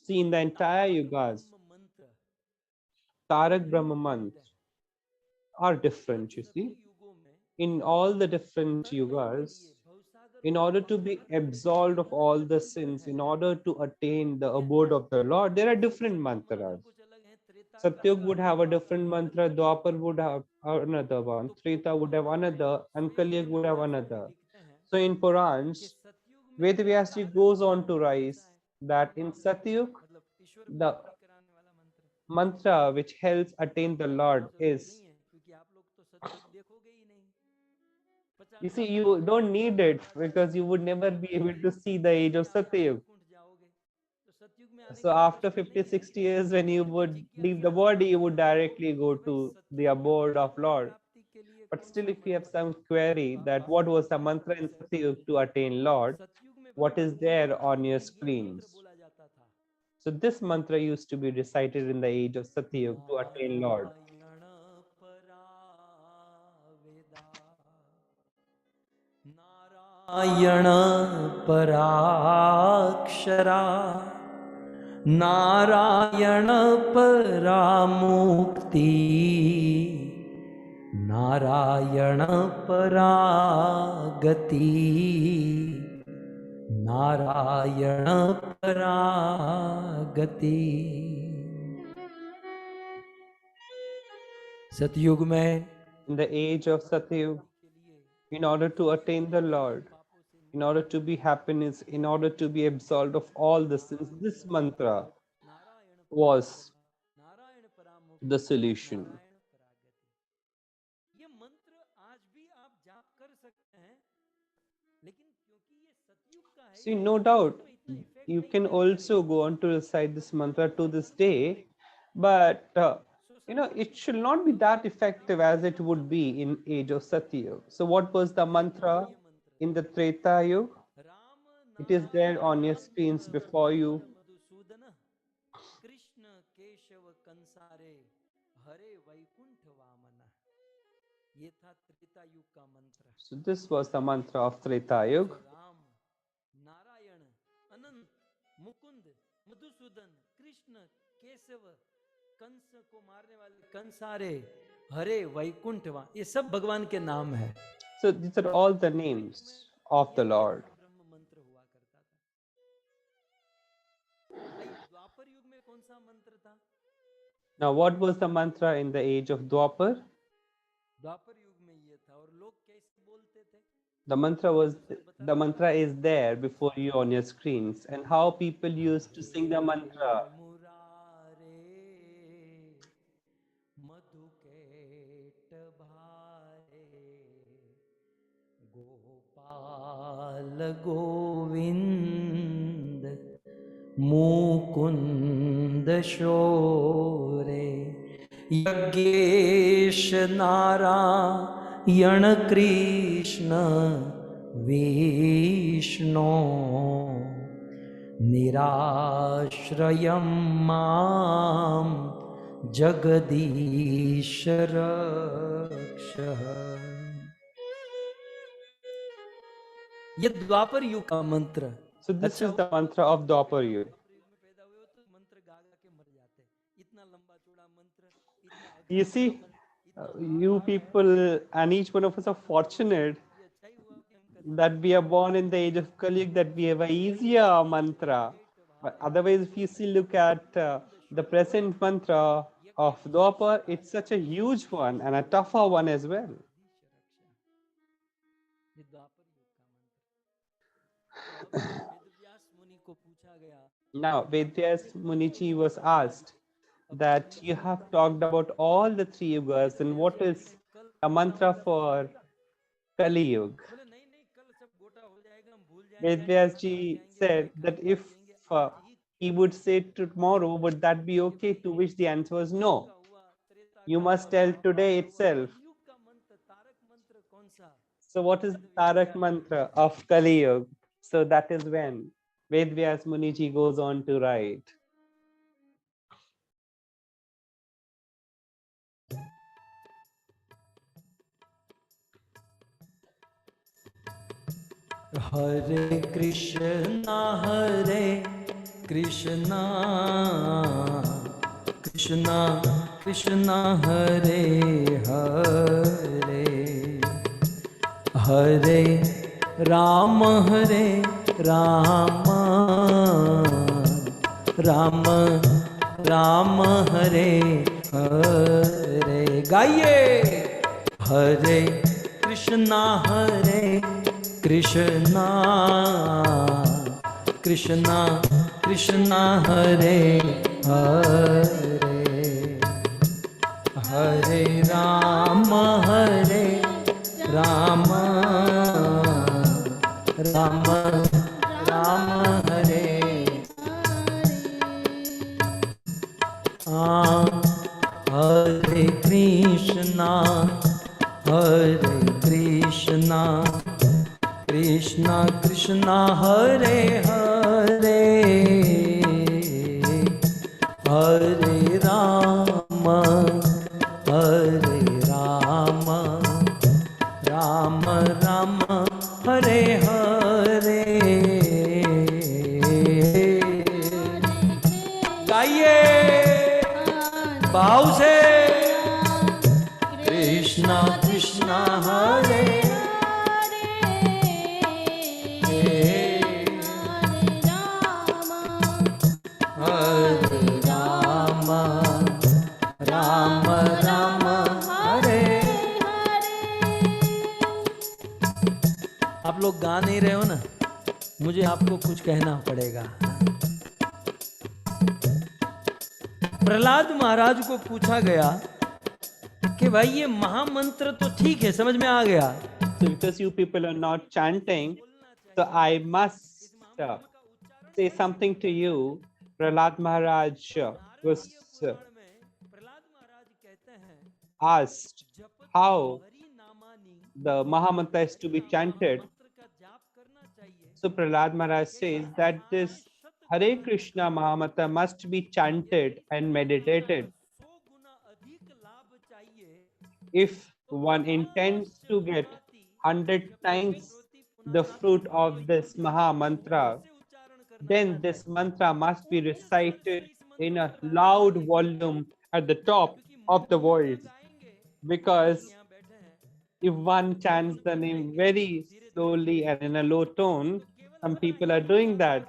See, in the entire yugas, Tarak Brahma Mantra are different, you see. In all the different yugas, in order to be absolved of all the sins, in order to attain the abode of the Lord, there are different mantras. Satyug would have a different mantra, Dwapar would have another one, Treta would have another, and Kalyug would have another. So in Purans, Vedvyasji goes on to rise that in Satyug, the mantra which helps attain the Lord is, you see, you don't need it because you would never be able to see the age of Satyug. So after 50, 60 years, when you would leave the body, you would directly go to the abode of Lord. But still, if you have some query that what was the mantra in Satyug to attain Lord, what is there on your screens? So this mantra used to be recited in the age of Satyug to attain Lord. Narayan पराक्षरा Narayan परामुक्ति Narayan परागति Narayan परागति। सतयुग में, in the age of Satyug, in order to attain the Lord, in order to be happiness, in order to be absolved of all the sins, this mantra was the solution. See, no doubt, you can also go on to recite this mantra to this day, but it should not be that effective as it would be in age of Satyug. So what was the mantra in the Treta Yuga? It is there on your screens before you. Krishna Keshav कंसारे हरे वैकुंठ वामन। ये था त्रेता युग का मंत्र। So this was the mantra of Treta Yuga. Ram, Narayan, अनंत, मुकुंद, मधुसूदन, कृष्ण, केशव, कंस को मारने वाले कंसारे, हरे वैकुंठ वामन, ये सब भगवान के नाम है। So these are all the names of the Lord. ब्रह्म मंत्र हुआ करता था। भाई द्वापर युग में कौन सा मंत्र था? Now what was the mantra in the age of Dwapar? द्वापर युग में ये था। और लोग कैसे बोलते थे? The mantra is there before you on your screens, and how people used to sing the mantra. Gopal Govind Mukund शोरे यज्ञेश नारायण कृष्ण विष्णु निराश्रयं मां जगदीश रक्ष। ये द्वापर युग का मंत्र। So this is the mantra of Dwapar Yuga. You see, you people and each one of us are fortunate that we are born in the age of Kali Yuga, that we have a easier mantra. But otherwise, if you see, look at the present mantra of Dwapar, it's such a huge one and a tougher one as well. Now, Vedyas Munichi was asked that you have talked about all the three yugas, and what is a mantra for Kali Yuga? Vedyas ji said that if he would say tomorrow, would that be okay? To which the answer was no. You must tell today itself. So what is the Tarak mantra of Kali Yuga? So that is when Vedyas Muniji goes on to write. Hare Krishna, Krishna Krishna, Hare Hare, Hare Rama, Rama Rama, Hare Hare. गाइए, Hare Krishna, Krishna Krishna Krishna, Hare Hare, Hare Rama, Rama Rama, Hare Hare Krishna, Krishna Krishna, Hare Hare, Hare Rama, Rama Rama, Hare Hare. गाइए भाव से, कृष्णा कृष्णा हरे आप लोग गा नहीं रहे हो ना, मुझे आपको कुछ कहना पड़ेगा। प्रहलाद महाराज को पूछा गया कि भाई ये महामंत्र तो ठीक है, समझ में आ गया। So because you people are not chanting, so I must say something to you. Prahlad Maharaj was asked how the Mahamantra is to be chanted. So Prahlad Maharaj says that this Hare Krishna Mahamantra must be chanted and meditated. If one intends to get 100 times the fruit of this Mahamantra, then this mantra must be recited in a loud volume at the top of the voice. Because if one chants the name very slowly and in a low tone, some people are doing that,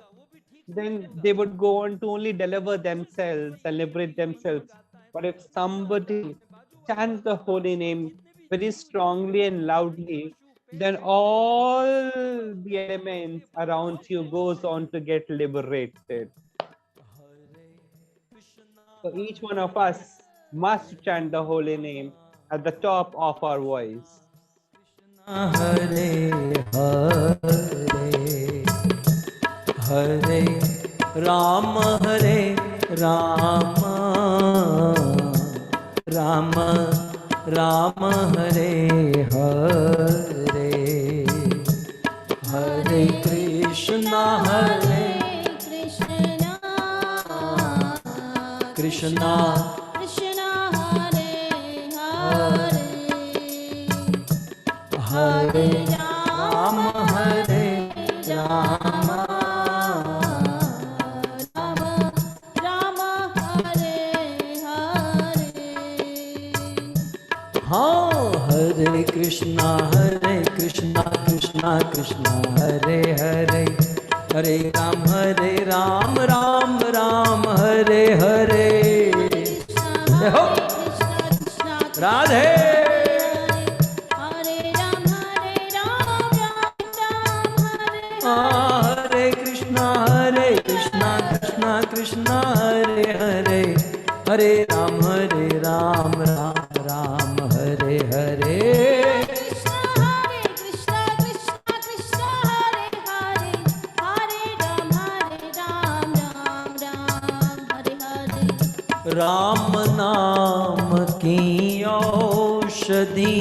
then they would go on to only deliver themselves and liberate themselves. But if somebody chants the holy name very strongly and loudly, then all the elements around you goes on to get liberated. So each one of us must chant the holy name at the top of our voice. Hare Hare, Hare Rama, Rama Rama, Hare Hare, Hare Krishna, Krishna Hare Hare, Hare Rama, हरे कृष्णा कृष्णा कृष्णा हरे हरे, हरे राम राम राम हरे हरे। हो राधे। हरे कृष्णा कृष्णा कृष्णा हरे हरे, हरे राम राम राम हरे हरे। राम नाम की औषधि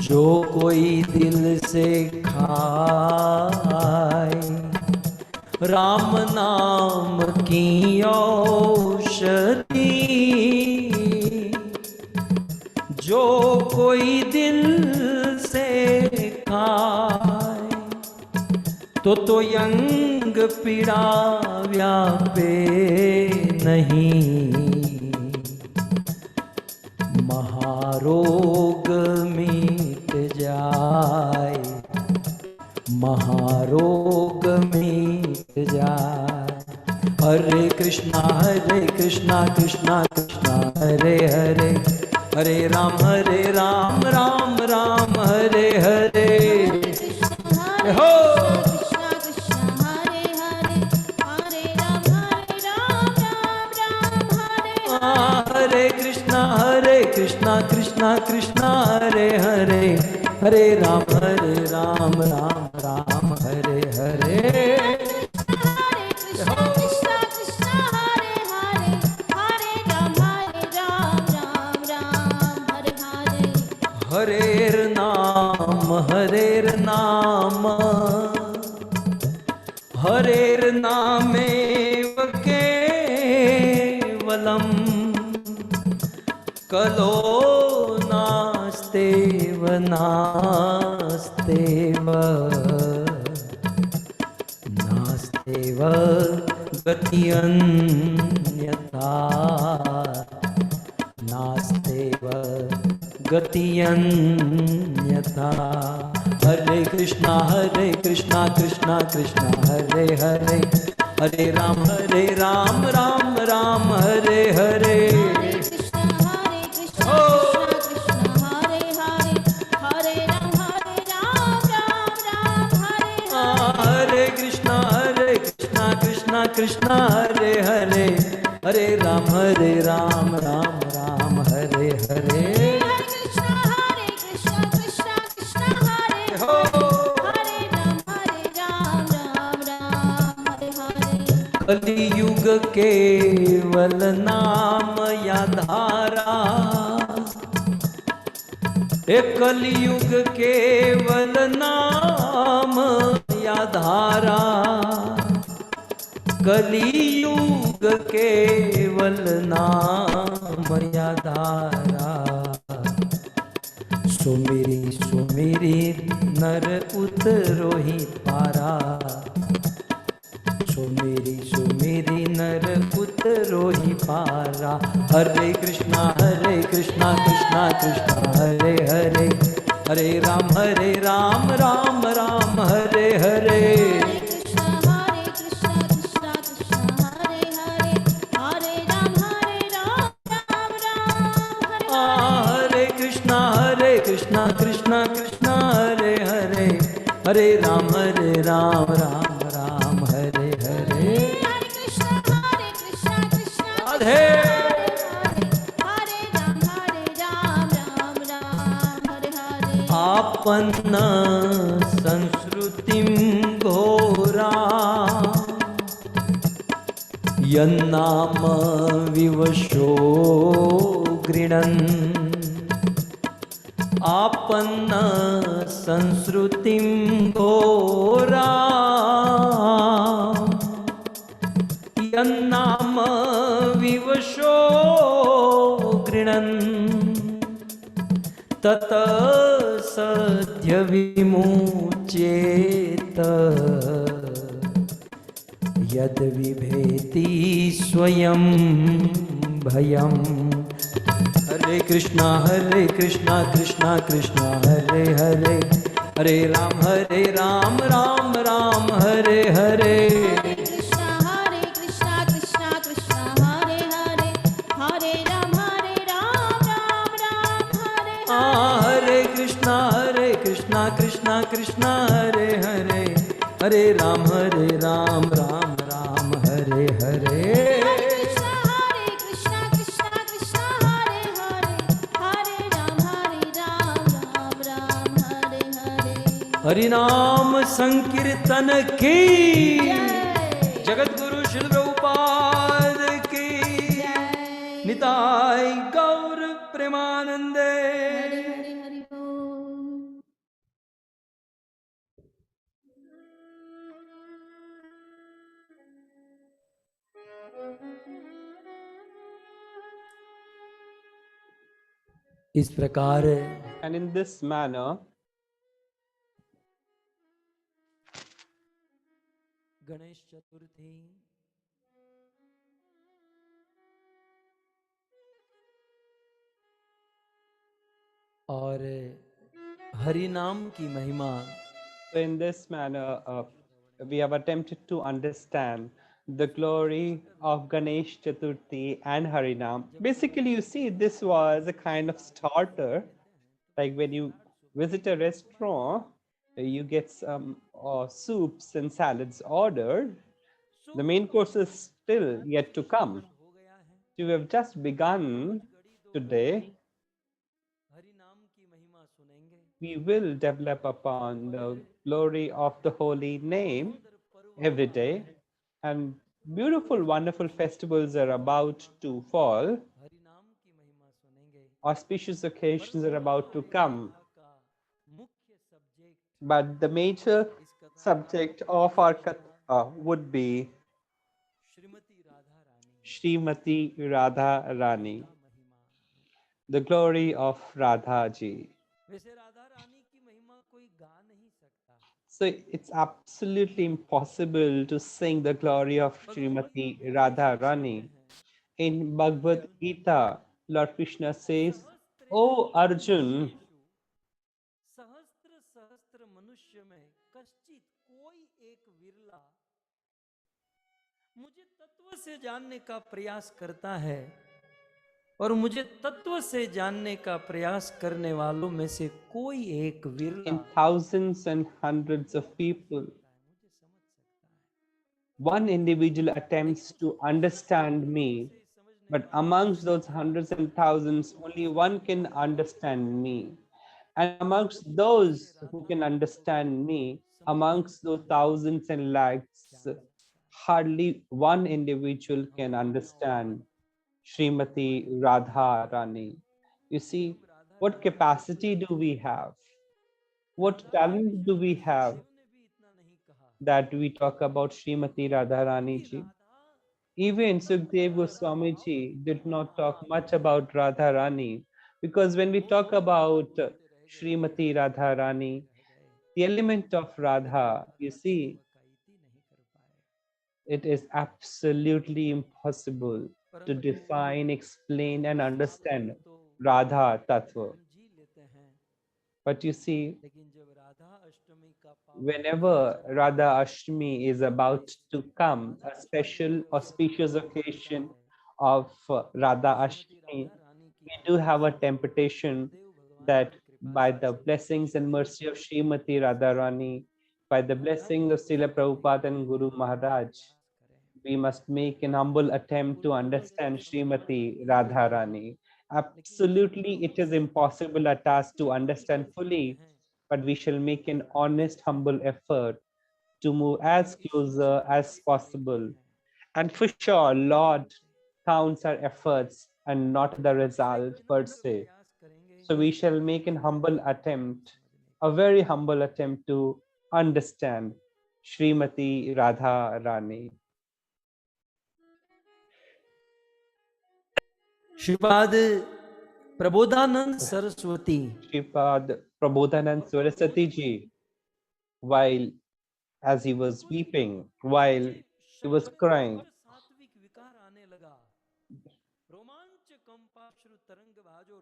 जो कोई दिल से खाए, राम नाम की औषधि जो कोई दिल से खाए, तो यंग पीड़ा व्यापे नहीं, महारोग मिट जाए, महारोग मिट जाए। हरे कृष्णा कृष्णा कृष्णा हरे हरे, हरे राम राम राम हरे हरे। हो हरे कृष्णा कृष्णा कृष्णा हरे हरे, हरे राम राम राम हरे हरे। हरेर नाम हरेर नामेव केवलम, कलो नास्तेव नास्तेव नास्तेव गत्यन्यथा, नास्तेव गत्यन्यथा। हरे कृष्णा कृष्णा कृष्णा हरे हरे, हरे राम राम राम हरे हरे। हरे कृष्णा कृष्णा कृष्णा हरे हरे, हरे राम राम राम हरे हरे। कलियुग केवल नाम या धारा, कलियुग केवल नाम या धारा, कलियुग केवल नाम या धारा। सुमिरी सुमिरी नर उतरोहि पारा, सुमिरी सुमिरी नर उतरोहि पारा। हरे कृष्णा कृष्णा कृष्णा हरे हरे, हरे राम राम राम हरे हरे। हरे कृष्णा कृष्णा कृष्णा हरे हरे, हरे राम राम राम हरे हरे। राधे। आपन्न संस्कृतिं घोरा, यन्नाम विवशो गृणन्। आपन्न संस्कृतिं घोरा, यन्नाम विवशो गृणन्। तत सद्य विमुच्येत, यद विभेति स्वयं भयम्। हरे Krishna Krishna Krishna Hare Hare, Hare Ram Ram Ram Hare Hare. Krishna Krishna Krishna Hare Hare, Hare Ram Ram Ram Hare Hare. Hare Krishna Krishna Krishna Hare Hare, Hare Ram Ram Ram Hare Hare. Krishna Krishna Krishna Hare Hare, Hare Ram Ram Hare Hare. Hari नाम संकीर्तन की जगत गुरु श्री प्रभुपाद की निताय गौर प्रेमानंदे। हरि हरि हरि बोल। इस प्रकार And in this manner, Ganesh Chaturthi और हरि नाम की महिमा, in this manner, we have attempted to understand the glory of Ganesh Chaturthi and Harinam. Basically, you see, this was a kind of starter. Like when you visit a restaurant, you get some soups and salads ordered. The main course is still yet to come. You have just begun today. Hari नाम की महिमा सुनेंगे। We will develop upon the glory of the holy name every day, and beautiful, wonderful festivals are about to fall. Hari नाम की महिमा सुनेंगे। Auspicious occasions are about to come, का मुख्य subject but the major subject of our katha would be Shrimati Radha Rani Srimati Radha Rani, का महिमा। the glory of Radha ji. वैसे राधा रानी की महिमा कोई गा नहीं सकता। So it's absolutely impossible to sing the glory of Srimati Radha Rani. In Bhagvat Gita, Lord Krishna says, "O Arjun, सहस्त्र सहस्त्र मनुष्य में कश्चित कोई एक विरला मुझे तत्व से जानने का प्रयास करता है, और मुझे तत्व से जानने का प्रयास करने वालों में से कोई एक विरला in thousands and hundreds of people, मुझे समझ सकता है। one individual attempts to understand me, but amongst those hundreds and thousands, only one can understand me. And amongst those who can understand me, amongst those thousands and lakhs, hardly one individual can understand Srimati Radha Rani. You see, what capacity do we have? What talent do we have ने भी इतना नहीं कहा that we talk about Srimati Radharani कि ji? Radha Even Sukhdev Goswami ji did not talk much about Radharani, because when we talk about Srimati Radharani, the element of Radha, you see, वकालती नहीं कर पाए, it is absolutely impossible to define, explain, and understand Radha Tattva. जी लेते हैं। But you see, लेकिन जब राधा अष्टमी का पावन whenever Radha Ashtami is about to come, a special auspicious occasion of Radha Ashtami, we do have a temptation that by the blessings and mercy of Srimati Radharani, by the blessing of Srila Prabhupada and Guru Maharaj, we must make an humble attempt to understand Srimati Radharani. Absolutely, it is impossible a task to understand fully, but we shall make an honest, humble effort to move as closer as possible. And for sure, Lord counts our efforts and not the result per se. So we shall make an humble attempt, a very humble attempt to understand Srimati Radha Rani. Shripad Prabodhanand Saraswati Sripad Prabodhanand Saraswati ji, while as he was weeping, while he was crying, सात्विक विकार आने लगा, रोमांच कंपाश्रु तरंग भाजो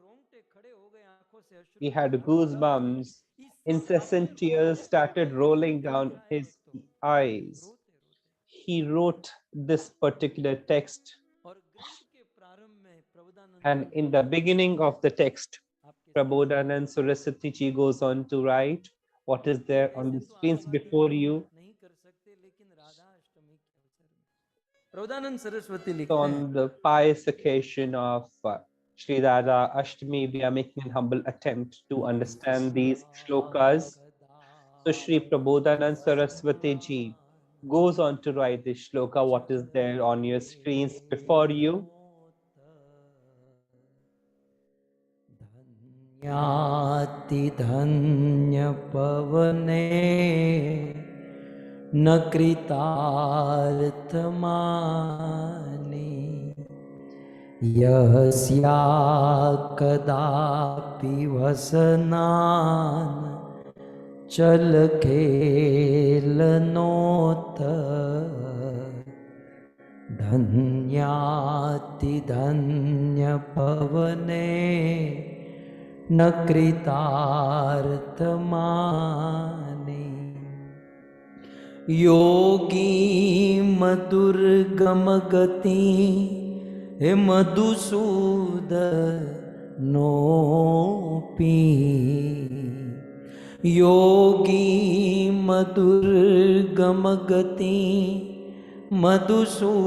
He had goosebumps. Incessant tears started rolling down his eyes. He wrote this particular text, and in the beginning of the text, Prabodhanand Saraswati ji goes on to write what is there on the screens before you. Prabodhanand Saraswati लिखते So हैं, on the pious occasion of Sri Radha Ashtami, we are making a humble attempt to understand these shlokas. So Sri Prabodhanand Saraswati ji goes on to write this shloka, what is there on your screens before you. धन्याति धन्य पवने न कृतार्थ माने यस्या कदापि वसनान् चल खेलनोत धन्याति धन्य पवने न कृतार्थ माने योगी मधुर्गम गति हे मधुसूदनोपि योगी मधुर्गम गति मधुसूदनोपि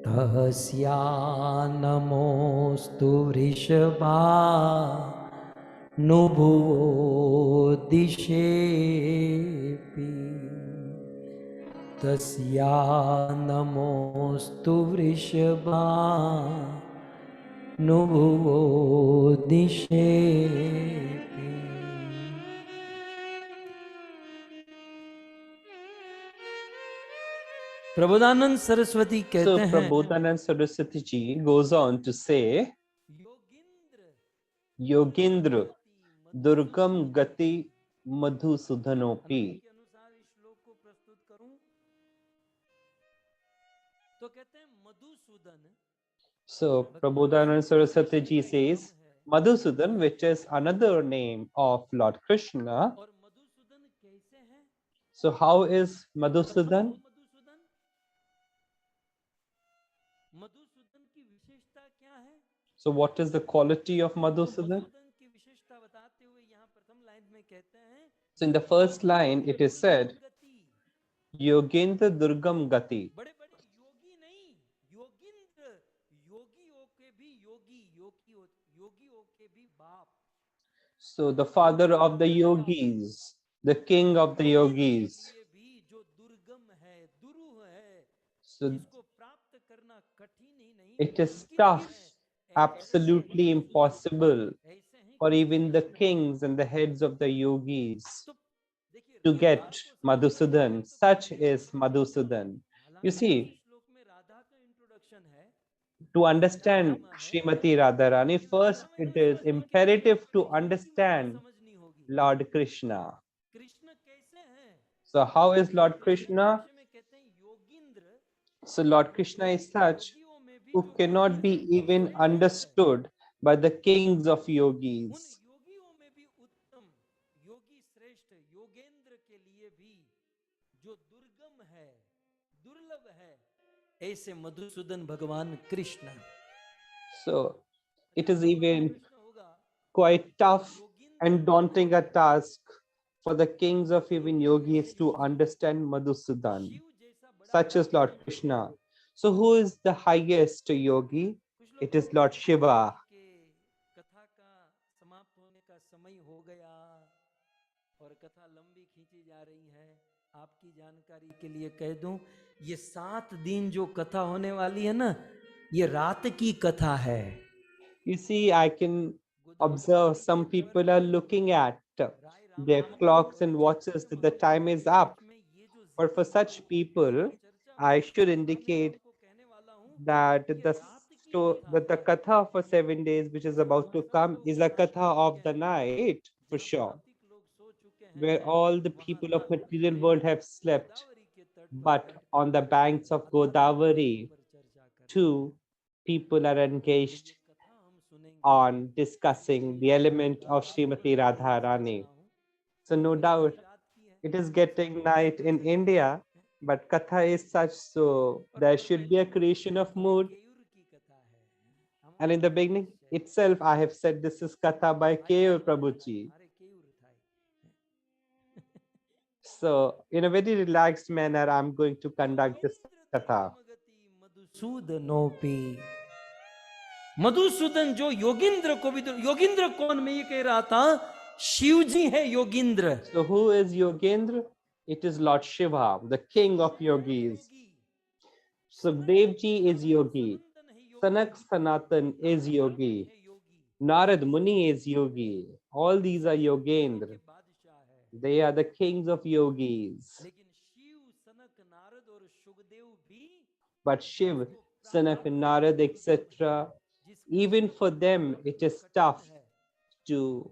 तस्या नमोस्तु वृषभा नुभुवो दिशेऽपि तस्या नमोस्तु वृषभा नुभुवो दिशेऽपि प्रबोधानंद सरस्वती So कहते हैं, Prabodhanand Saraswati ji goes on to say, Yogindra Durgam Gati Madhusudhanopi. के अनुसार इस श्लोक को प्रस्तुत करूं तो कहते हैं Madhusudan So Prabodhanand Saraswati ji says, Madhusudan, which is another name of Lord Krishna. और मधुसूदन कैसे हैं? So how is Madhusudan? Madhusudan Madhusudan की विशेषता क्या है? So what is the quality of Madhusudan? Madhusudan की विशेषता बताते हुए यहाँ प्रथम लाइन में कहते हैं, So in the first line it is said, गति Yogendra Durgam Gati. बड़े बड़े योगी नहीं, योगिंद्र, योगियों के भी योगी, योगियों के भी बाप, So the father of the yogis, the king of the yogis. ये भी जो दुर्गम है, दुरूह है, So इसको प्राप्त करना कठिन ही नहीं, it is मुमकिन tough, है। absolutely impossible ऐसे हैं for कि even the kings and the heads of the yogis तो देखिए to ये get बात को Madhusudan. Such is Madhusudan. You हालांकि see, इस श्लोक में राधा का इंट्रोडक्शन है, to understand Srimati Radharani, first it is imperative to understand समझनी होगी Lord Krishna. कृष्ण कैसे हैं। So how is Lord Krishna? भाष्य में कहते हैं Yogindra, So Lord Krishna is such योगियों में भी who जो cannot be even understood by the kings of उन yogis. योगियों में भी उत्तम, योगी श्रेष्ठ, योगेंद्र के लिए भी जो दुर्गम है, दुर्लभ है, ऐसे मधुसूदन भगवान Krishna. So it is even Krishna होगा quite tough and daunting a task for the kings of even yogis to understand Madhusudan, Shiv जैसा बड़ा such as Lord Krishna. So who is the highest yogi? It is Lord Shiva. के कथा का समाप्त होने का समय हो गया और कथा लंबी खींची जा रही है। आपकी जानकारी के लिए कह दूं, ये 7 दिन जो कथा होने वाली है ना, ये रात की कथा है। You see, I can observe some people are looking at their clocks and watches that the time is up. But for such people, I should indicate that that the katha for 7 days, which is about to come, is a katha of the night for sure, where all the people of material world have slept. But on the banks of Godavari, two people are engaged on discussing the element of Srimati Radharani. So no doubt it is getting night in India, but Katha is such, so there should be a creation of mood. And in the beginning itself, I have said this is Katha by Keyur Prabhuji. So in a very relaxed manner, I'm going to conduct this Katha. Madhusudan जो योगिंद्र को भी, योगिंद्र कौन, मैं ये कह रहा था, शिव जी है Yogindra. So who is Yogendra? It is Lord Shiva, the king of yogis. Sukhdev ji is yogi. Sanak Sanatan is yogi. Narad Muni is yogi. All these are Yogendra. They are the kings of yogis. But Shiv, Sanak, Narad, etc., even for them, it is tough to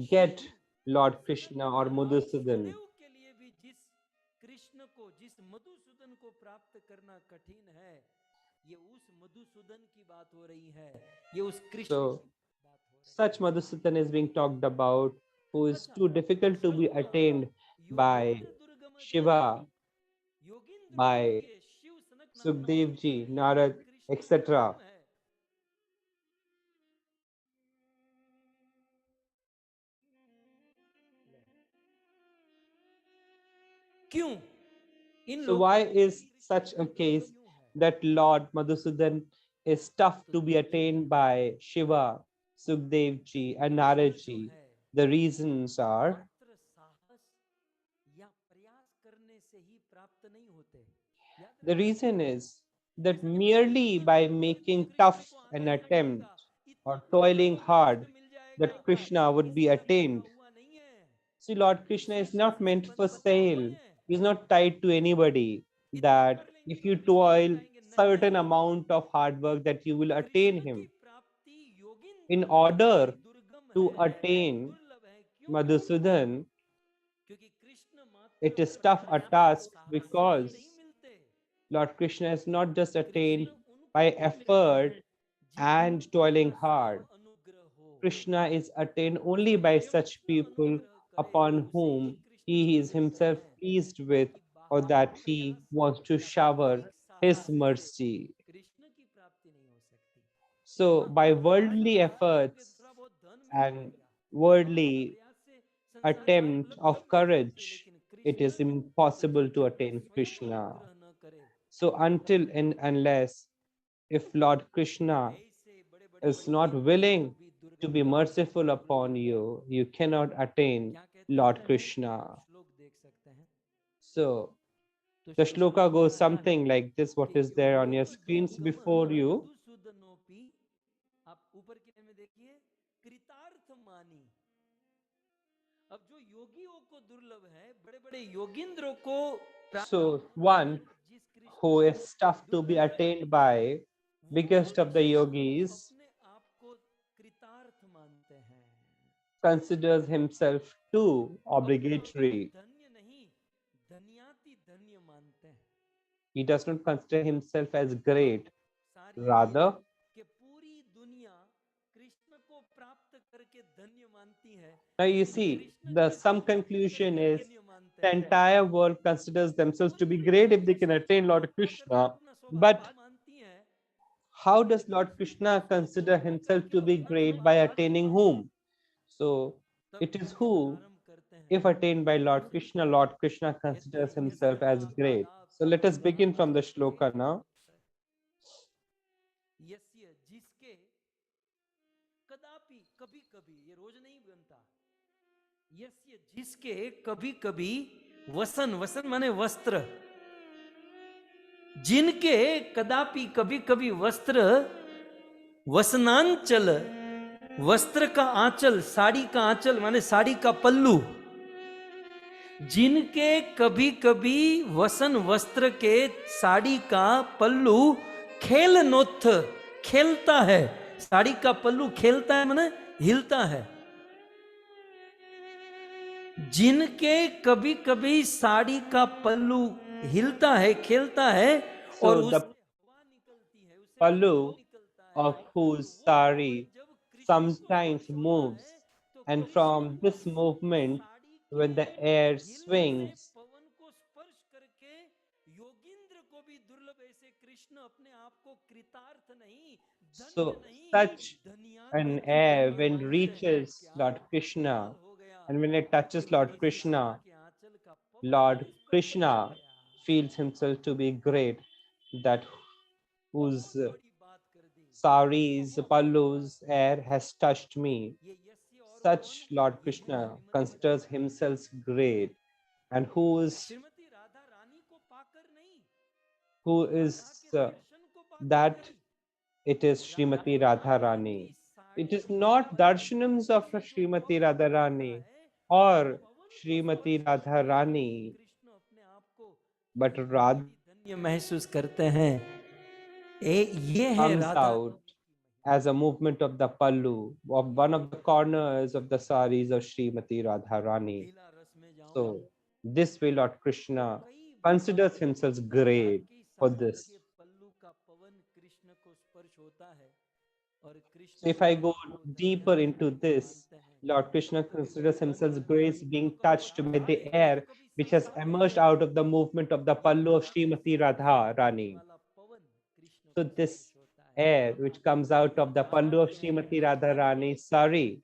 get Lord Krishna or Madhusudan. So, such Madhusudan is being talked about, who is too difficult to be attained by Shiva, by Sukhdev ji, Narad, etc. So why is such a case that Lord Madhusudan is tough to be attained by Shiva, Sukhdev ji and Narad ji? The reasons are, the reason is that merely by making tough an attempt or toiling hard, that Krishna would be attained. See, Lord Krishna is not meant for sale. He is not tied to anybody, that if you toil certain amount of hard work that you will attain him. In order to attain Madhusudan, it is tough a task, because Lord Krishna is not just attained by effort and toiling hard. Krishna is attained only by such people upon whom he is himself pleased with, or that he wants to shower his mercy. So by worldly efforts and worldly attempt of courage, it is impossible to attain Krishna. So until and unless, if Lord Krishna is not willing to be merciful upon you, you cannot attain Lord Krishna. So the shloka goes something like this, what is there on your screens before you. So one who is tough to be attained by biggest of the yogis considers himself too obligatory. He does not consider himself as great. Rather, now you see, some conclusion is the entire world considers themselves to be great if they can attain Lord Krishna. But how does Lord Krishna consider himself to be great? By attaining whom? So it is who, if attained by Lord Krishna considers himself as great. So let us begin from the shloka now. जिसके कभी कभी वसन, वसन माने वस्त्र, जिनके कदापि कभी कभी वस्त्र, वसनांचल, वस्त्र का आंचल, साड़ी का आंचल माने साड़ी का पल्लू, जिनके कभी कभी वसन वस्त्र के साड़ी का पल्लू खेल नोथ, खेलता है, साड़ी का पल्लू खेलता है माने हिलता है, जिनके कभी कभी साड़ी का पल्लू हिलता है, खेलता है, और उससे हवा निकलती है, उससे pallu of whose sari sometimes moves, and from this movement, when the air swings, पवन को स्पर्श करके योगिंद्र को भी दुर्लभ ऐसे कृष्ण अपने आप को कृतार्थ नहीं, धन्य so नहीं, such धन्यात्म an के लिए air when आह्वान करते हैं। reaches क्या Lord कमाल Krishna, हो गया and when it कि touches Lord किसी श्री Krishna, के आंचल का पवन Lord ही स्पर्श कर Krishna गया। feels himself to be great, that whose बहुत बड़ी बात कर दी। saris, बहुत बड़ी pallus, बात। air has touched me. ये यस्य और Such पवन, Lord ये है Krishna Shrimati considers Radha himself Rani. great, and Shrimati Radha Rani को पाकर नहीं, who राधा is के दर्शन को पाकर that नहीं, it is Radha Srimati Radharani. की साड़ी It is के not पवन darshanams of से जो Srimati पवन निकलता Radharani है, उस or पवन को Srimati स्पर्श करके Radharani, कृष्ण अपने आप को but धन्य Radha धन्य महसूस करते हैं। ये है comes Radha out as a movement of the pallu of one of the corners of the saris of Srimati Radharani. लीला रस में जाऊं So this way Lord तो Krishna कई considers बार himself राधा great की for साड़ी this. के पल्लू का पवन कृष्ण को स्पर्श होता है और So कृष्ण if I अपने go आप को deeper धन्य into धन्य this, मानते हैं। Lord Krishna कभी considers himself धन्य grace तो being कभी touched by आहारे, the तो air कभी which has साहारे। emerged out of the movement of the ये pallu of राधा के Srimati साड़ी से Radha निकलने Rani. वाला पवन कृष्ण So को this स्पर्श होता है। air which comes out of the pallu of आहारे हैं, Srimati Radha Rani, आहारे sorry,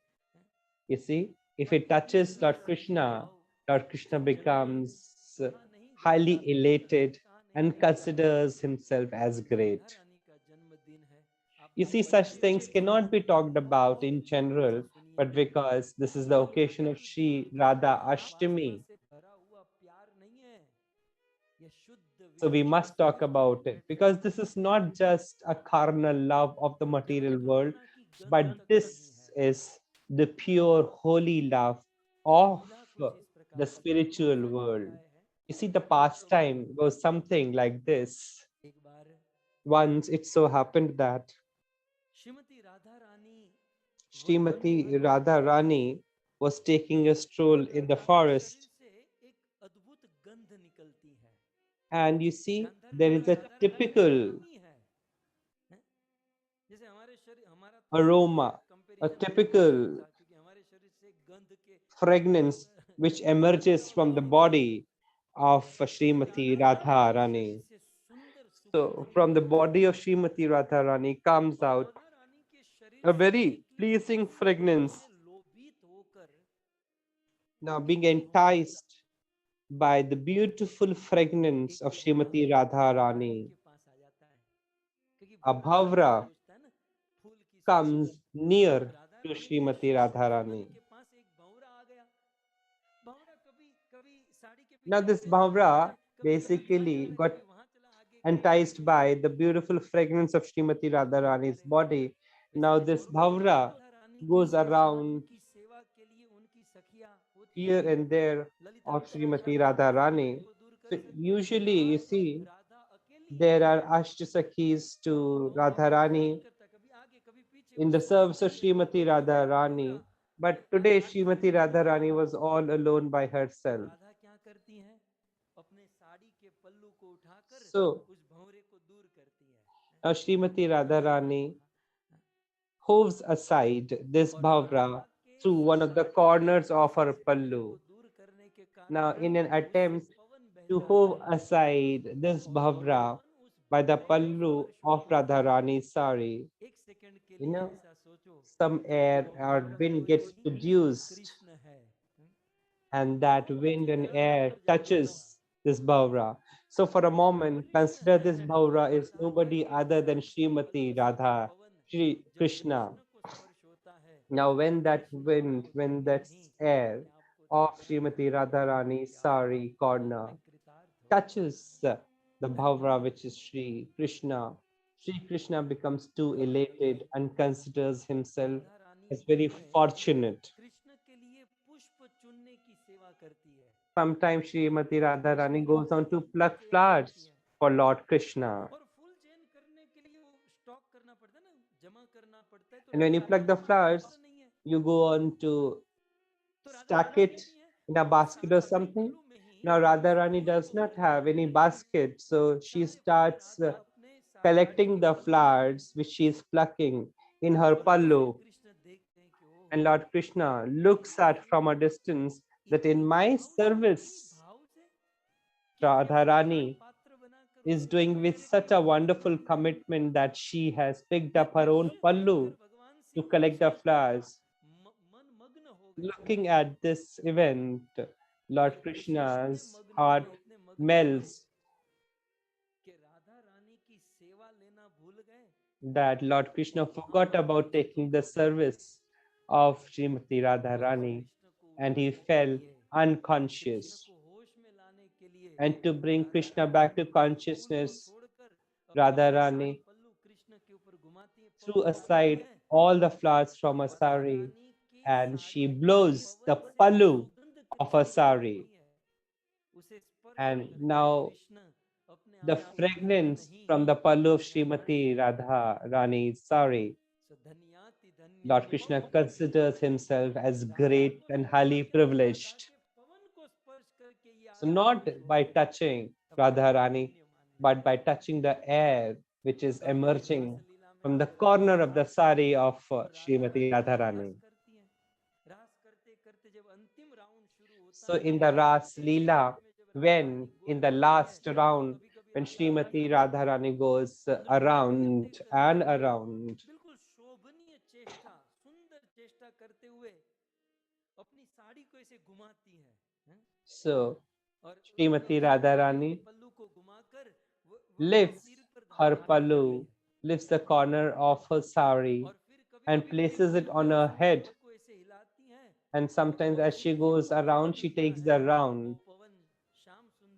you see, if it touches Lord Krishna, Lord Krishna becomes कहा नहीं highly दिखता, elated कहा नहीं and दिखता। considers himself as Radha great. रानी का जन्मदिन है, आप You लोग see, बड़े such अच्छे things से cannot be सुनिए, talked about बहुत in ध्यान से general, but सुनिएगा। because this is the ये occasion of अद्भुत Sri जानकारी Radha वासना Ashtami, से भरा हुआ प्यार नहीं है, ये शुद्ध so we विशुद्ध must talk सत्य about it है। because this is not just a carnal love of the जहाँ material world, कामना की गंध but तक नहीं this है। is the pure holy love of लीला कुछ इस प्रकार the की है। दो spiritual सारी world. लीलाएं हैं। You see, the एक तो pastime goes something like this. एक बार Once it so happened that Shrimati Radha Rani one में Srimati विहार Radha कर रही थी Rani was taking a stroll और in the राधा के शरीर forest, से एक अद्भुत गंध निकलती है। and you see, Gandharva there और is a राधा रानी का typical नाम ही है, हैं? जैसे हमारे शरीर, हमारा aroma, a कंपैरिजन बड़ा मुश्किल typical था क्योंकि हमारे शरीर से गंध के fragrance which emerges from the body of लेकिन Srimati राधा रानी Radha के शरीर Rani. से सुंदर सुगंध So, from the निकलता है body of Srimati Radha Rani comes और out राधा रानी के शरीर a से very निकली pleasing उस सुगंध fragrance. में लोभित होकर Now, being एक भंवरा enticed by the beautiful fragrance एक of Bhanwara Srimati Radha Radha Rani Rani, के पास आ जाता है क्योंकि a भंवरा सबसे bhavra खोजता है ना फूल की सुगंध। comes near राधा to रानी के Srimati Radha सुगंध Rani. के पास एक भंवरा आ गया। भंवरा कभी कभी साड़ी के Now, पीछे this पीछे चला आता bhavra है, कभी कभी वहां जा basically रहा है, got कभी वहां चला, आगे कभी enticed पीछे। by the beautiful fragrance of Srimati क्या Radha करें Rani's करें body. वैसे Now, तो this स्वरूप में bhavra राधा रानी के goes around उनकी सेवा के लिए उनकी सखियां होती here हैं, and there Lalita of Parag Srimati Rani Radha उस भंवरे Rani. को दूर कर So सकती हैं। usually you आज see राधा अकेली there है, are Ashtasakis to दोनों Radha को पसंद Rani करता है, कभी आगे कभी पीछे in the उसको service of देखते हुए Srimati ये Radha एक भंवरा। Rani. But आज today आज Srimati आज Radha Rani आज was all alone by herself. Radha क्या करती हैं, अपने साड़ी के पल्लू को उठाकर So उस भंवरे को दूर करती है। now Srimati Radha Rani moves aside this और bhavra राधा के through one of the sari के corners पल्लू of से her इस भंवरे pallu. को दूर करने के Now, कारण in an उससे attempt पवन to बहता move है aside this और वो bhavra पवन उस by the भंवरे को pallu स्पर्श of होता है। Radharani's sari, एक सेकंड के you लिए know, ऐसा सोचो some कि air वो or भंवरा wind कोई gets नहीं produced, कृष्ण है। and that बहुत wind अच्छी and तरह से air समझ जाओ भंवरा touches this bhavra. So, for a moment, Krishna consider this है। bhavra is Radha ji nobody के other than साड़ी के पल्लू Srimati से जो Radha, पवन Shri जब Krishna. कृष्ण को स्पर्श होता है Now, तो when that कृष्ण wind, आपको when धन्य that नहीं, air अपने आप को of धन्यात्म Srimati मानते हैं Radharani's कि आहा sari corner मैं कृतार्थ हो गया। touches the bhavra, which is Sri Krishna, Sri Krishna becomes too कभी कभी elated and considers himself Radha Rani as one very में fortunate. कृष्ण के लिए पुष्प चुनने की सेवा करती है। Sometimes Srimati Radharani कृष्ण के goes फूल on to चुनने की pluck सेवा करती flowers है for Lord Krishna. और फूल चयन करने के लिए वो स्टॉक करना पड़ता है ना, जमा करना पड़ता है, तो And when you Radha pluck Rani the के पास flowers, पल्ल नहीं है, you go on to तो राधा stack रानी it करती है in a वो basket or सारे अपने something. पल्लू में ही Now उस Radharani फूल does को not भरती have है। any basket, so she सारे फूल starts राधा अपने collecting the flowers which she is plucking in her pallu. And Lord Krishna looks at from a distance that in my service, Radharani is doing with such a wonderful commitment that she has picked up her own pallu to collect the flowers. Looking at this event, Lord Krishna's heart melts that Lord Krishna forgot about taking the service of Srimati Radharani and he fell unconscious. And to bring Krishna back to consciousness, Radharani threw aside all the flowers from her sari and she blows the pallu of her sari. And now the fragrance from the pallu of Srimati Radha Rani's sari, Lord Krishna considers himself as great and highly privileged. So not by touching Radharani, but by touching the air which is emerging from the corner of the sari of Srimati Radharani. So in the Ras Leela, when in the last round, when Srimati Radharani goes around and around, so Srimati Radharani lifts her pallu, lifts the corner of her sari and places it on her head. And sometimes as she goes around, she takes the round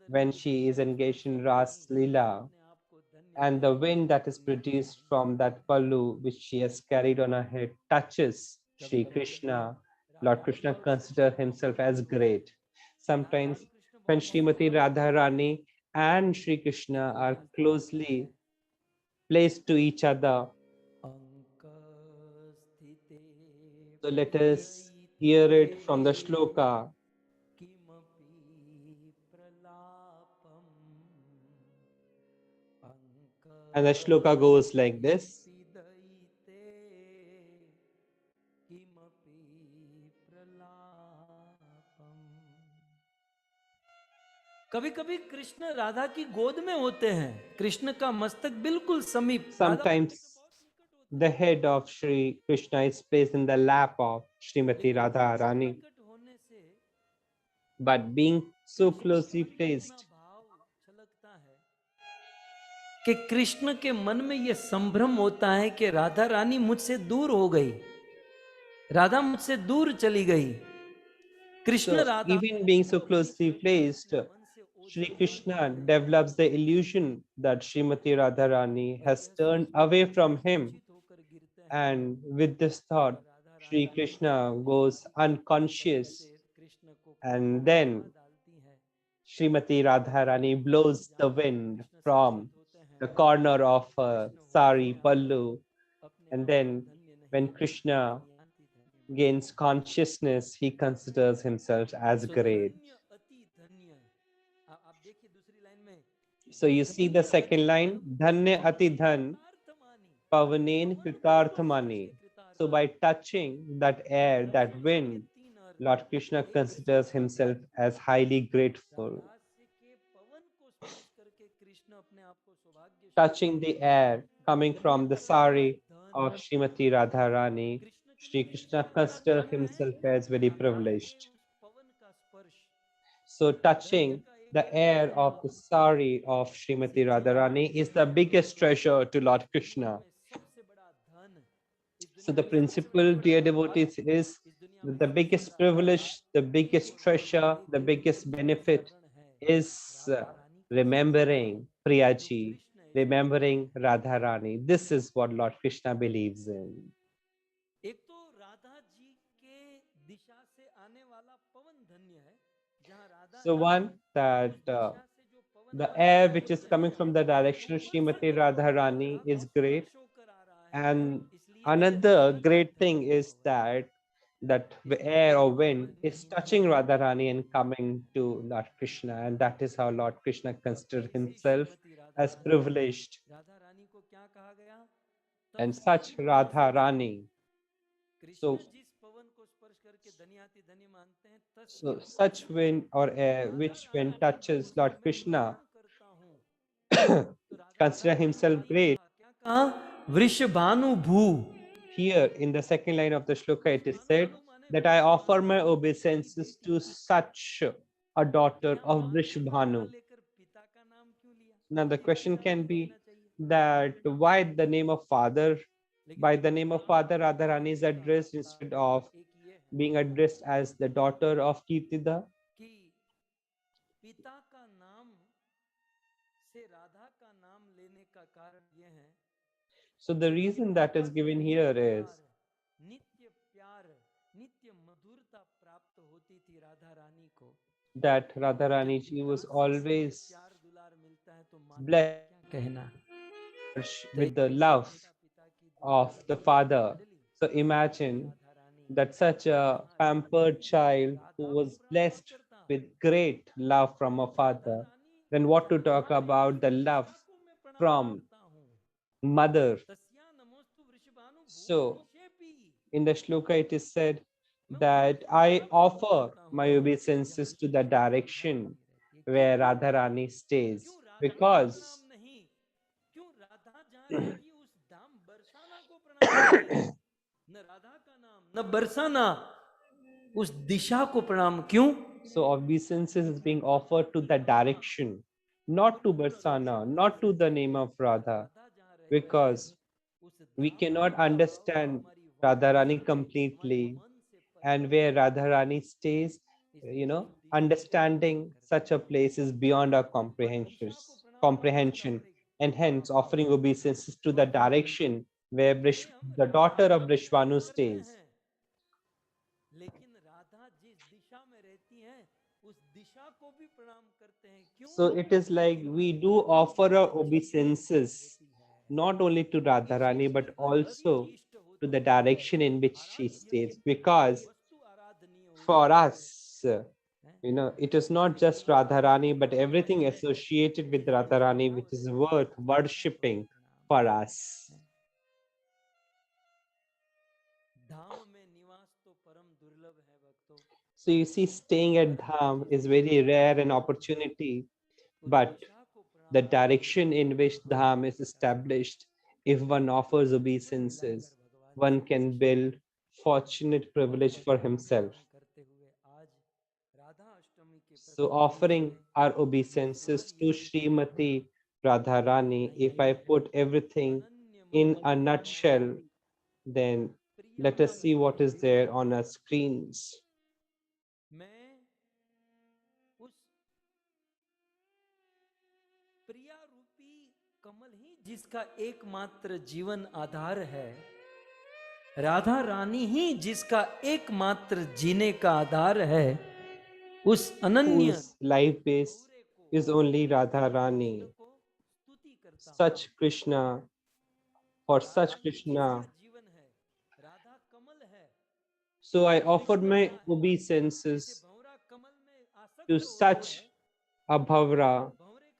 when she is engaged in Ras Leela. And the wind that is produced from that pallu which she has carried on her head touches Sri Krishna. Lord Krishna considers himself as great. Sometimes when Srimati Radharani and Sri Krishna are closely placed to each other, so let us hear it from the shloka. And the shloka goes like this. कभी कभी कृष्ण राधा की गोद में होते हैं, कृष्ण का मस्तक बिल्कुल समीप. Sometimes the head of Sri Krishna is placed in the lap of Srimati Radha Rani. But being so closely placed, कि कृष्ण के मन में यह संभ्रम होता है कि राधा रानी मुझसे दूर हो गई, राधा मुझसे दूर चली गई. Krishna so Radha even being so closely placed, Sri Krishna develops the illusion that Srimati Radharani has turned away from him. And with this thought, Sri Krishna goes unconscious. And then Srimati Radharani blows the wind from the corner of her sari pallu. And then when Krishna gains consciousness, he considers himself as great. So you see the second line, Dhanya Ati Dhan Pavanen Kritarthamani. So by touching that air, that wind, Lord Krishna considers himself as highly grateful. Touching the air coming from the sari of Srimati Radharani, Sri Krishna considers himself as very privileged. So touching the air of the sari of Srimati Radharani is the biggest treasure to Lord Krishna. So the principle, dear devotees, is that the biggest privilege, the biggest treasure, the biggest benefit is remembering Priyaji, remembering Radharani. This is what Lord Krishna believes in. So one, that the air which is coming from the direction of Srimati Radharani is great. And another great thing is that the air or wind is touching Radharani and coming to Lord Krishna. And that is how Lord Krishna considers himself as privileged. कहा गया, and such Radha Rani. Krishna So, जिस पवन को स्पर्श करके धन्याति धन्य मानते हैं, so such wind or air which when touches Lord Krishna करता हूँ तो राधा consider himself great. क्या कहा, वृषभानु भू, Here in the second line of the shloka it is said that I offer my obeisances to such a daughter of Vrishabhanu. लेकर पिता का नाम क्यों लिया? Now the question can be that why the name of father, by the name of father Radharani is addressed instead of एक ये है being addressed as the daughter of Kirtida. कि पिता का नाम से राधा का नाम लेने का कारण ये है, So the reason that is given here is नित्य प्यार, नित्य मधुरता प्राप्त होती थी राधा रानी को। that Radharani ji was always प्यार दुलार मिलता है तो माता blessed क्या कहना, with the love of the father. So imagine that such a pampered child who was blessed with great love from a father, then what to talk about the love from mother. So in the shloka it is said that I offer my obeisances to the direction where Radharani stays, because क्यों राधा जहाँ रहती उस धाम बरसाना को प्रणाम करें? न राधा का नाम न बरसाना, उस दिशा को प्रणाम क्यों? so obeisances is being offered to the direction, not to Barsana, not to the name of Radha, because we cannot understand Radharani completely, and where Radharani stays, understanding such a place is beyond our comprehension, and hence offering obeisances to the direction where the daughter of Brishvanu stays. लेकिन राधा जिस दिशा में रहती हैं उस दिशा को भी प्रणाम करते हैं क्यों? So it is like we do offer our obeisances not only to Radharani but also to the direction in which she stays, because for us, it is not just Radharani but everything associated with Radharani which is worth worshipping for us. धाम में निवास तो परम दुर्लभ है भक्तों, So you see, staying at Dham is very rare an opportunity, but the direction in which Dham is established, if one offers obeisances, one can build fortunate privilege for himself. करते हुए आज राधा अष्टमी के So offering our obeisances to Srimati Radharani, if I put everything in a nutshell, then let us see what is there on our screens. मैं उस प्रिया रूपी कमल ही जिसका एकमात्र जीवन आधार है, राधा रानी ही जिसका एकमात्र जीने का आधार है, उस अनन्य whose life base is only Radha Rani. Such Krishna, for such Krishna. जीवन है, राधा कमल है, So I offered my obeisances भंवरा कमल में आसक्त to such a Bhavra,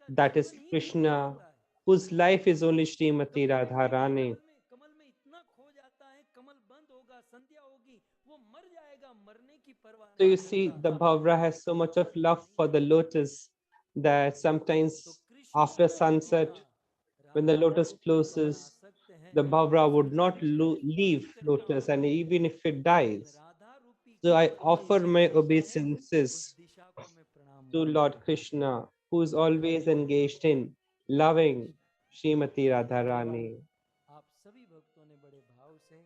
that is Krishna, whose life is only Srimati Radha Rani. कमल में इतना खो जाता है, कमल बंद होगा, संध्या होगी, वो मर जाएगा, मरने की परवाह So you see, the Bhavra has so much of love for the lotus that sometimes after sunset, when the lotus closes, the Bhavra would not leave lotus, and even if it dies. So I offer my obeisances to Lord Krishna, who is always engaged in loving Srimati Radharani. आप सभी भक्तों ने बड़े भाव से,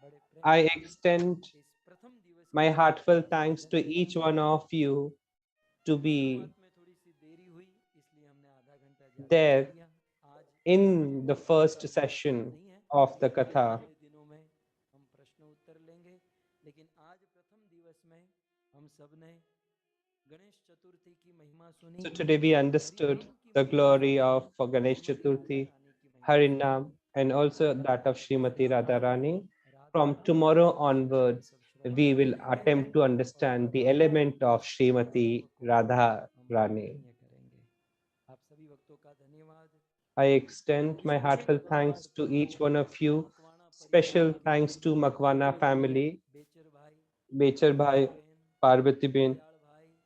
बड़े प्रेम I extend इस प्रथम दिवस my heartfelt thanks to each one of you to be में थोड़ी सी देरी हुई, इसलिए हमने आधा घंटा ज्यादा there लिया। आज in the first session of the Katha. अगले दिनों में हम प्रश्न उत्तर लेंगे, लेकिन आज प्रथम दिवस में हम सब ने गणेश चतुर्थी की महिमा सुनी। So today we understood the glory of Ganesh Chaturthi, Harinam, and also that of Srimati Radharani. From tomorrow onwards, we will attempt to understand the element of Srimati Radharani. करेंगे। आप सभी भक्तों का धन्यवाद। I extend my heartfelt thanks to each one of you. Special thanks to Makwana family, Becher Bhai, Parvati Ben,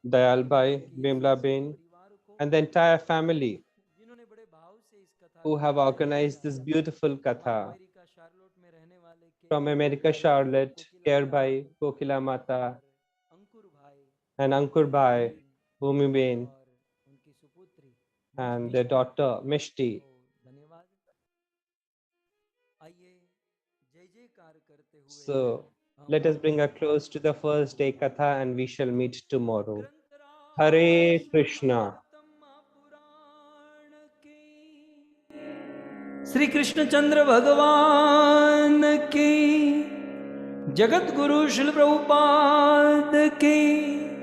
Dayal Bhai, Bimla Ben, and the entire family who have organized this beautiful katha. From America, Charlotte, Care Bhai, Kokila Mata, and Ankur Bhai, Bhumi Ben, and their daughter Mishti. So let us bring a close to the first day katha and we shall meet tomorrow. Hare Krishna. Shri Krishna चंद्र भगवान की, जगत गुरु श्रील प्रभुपाद की।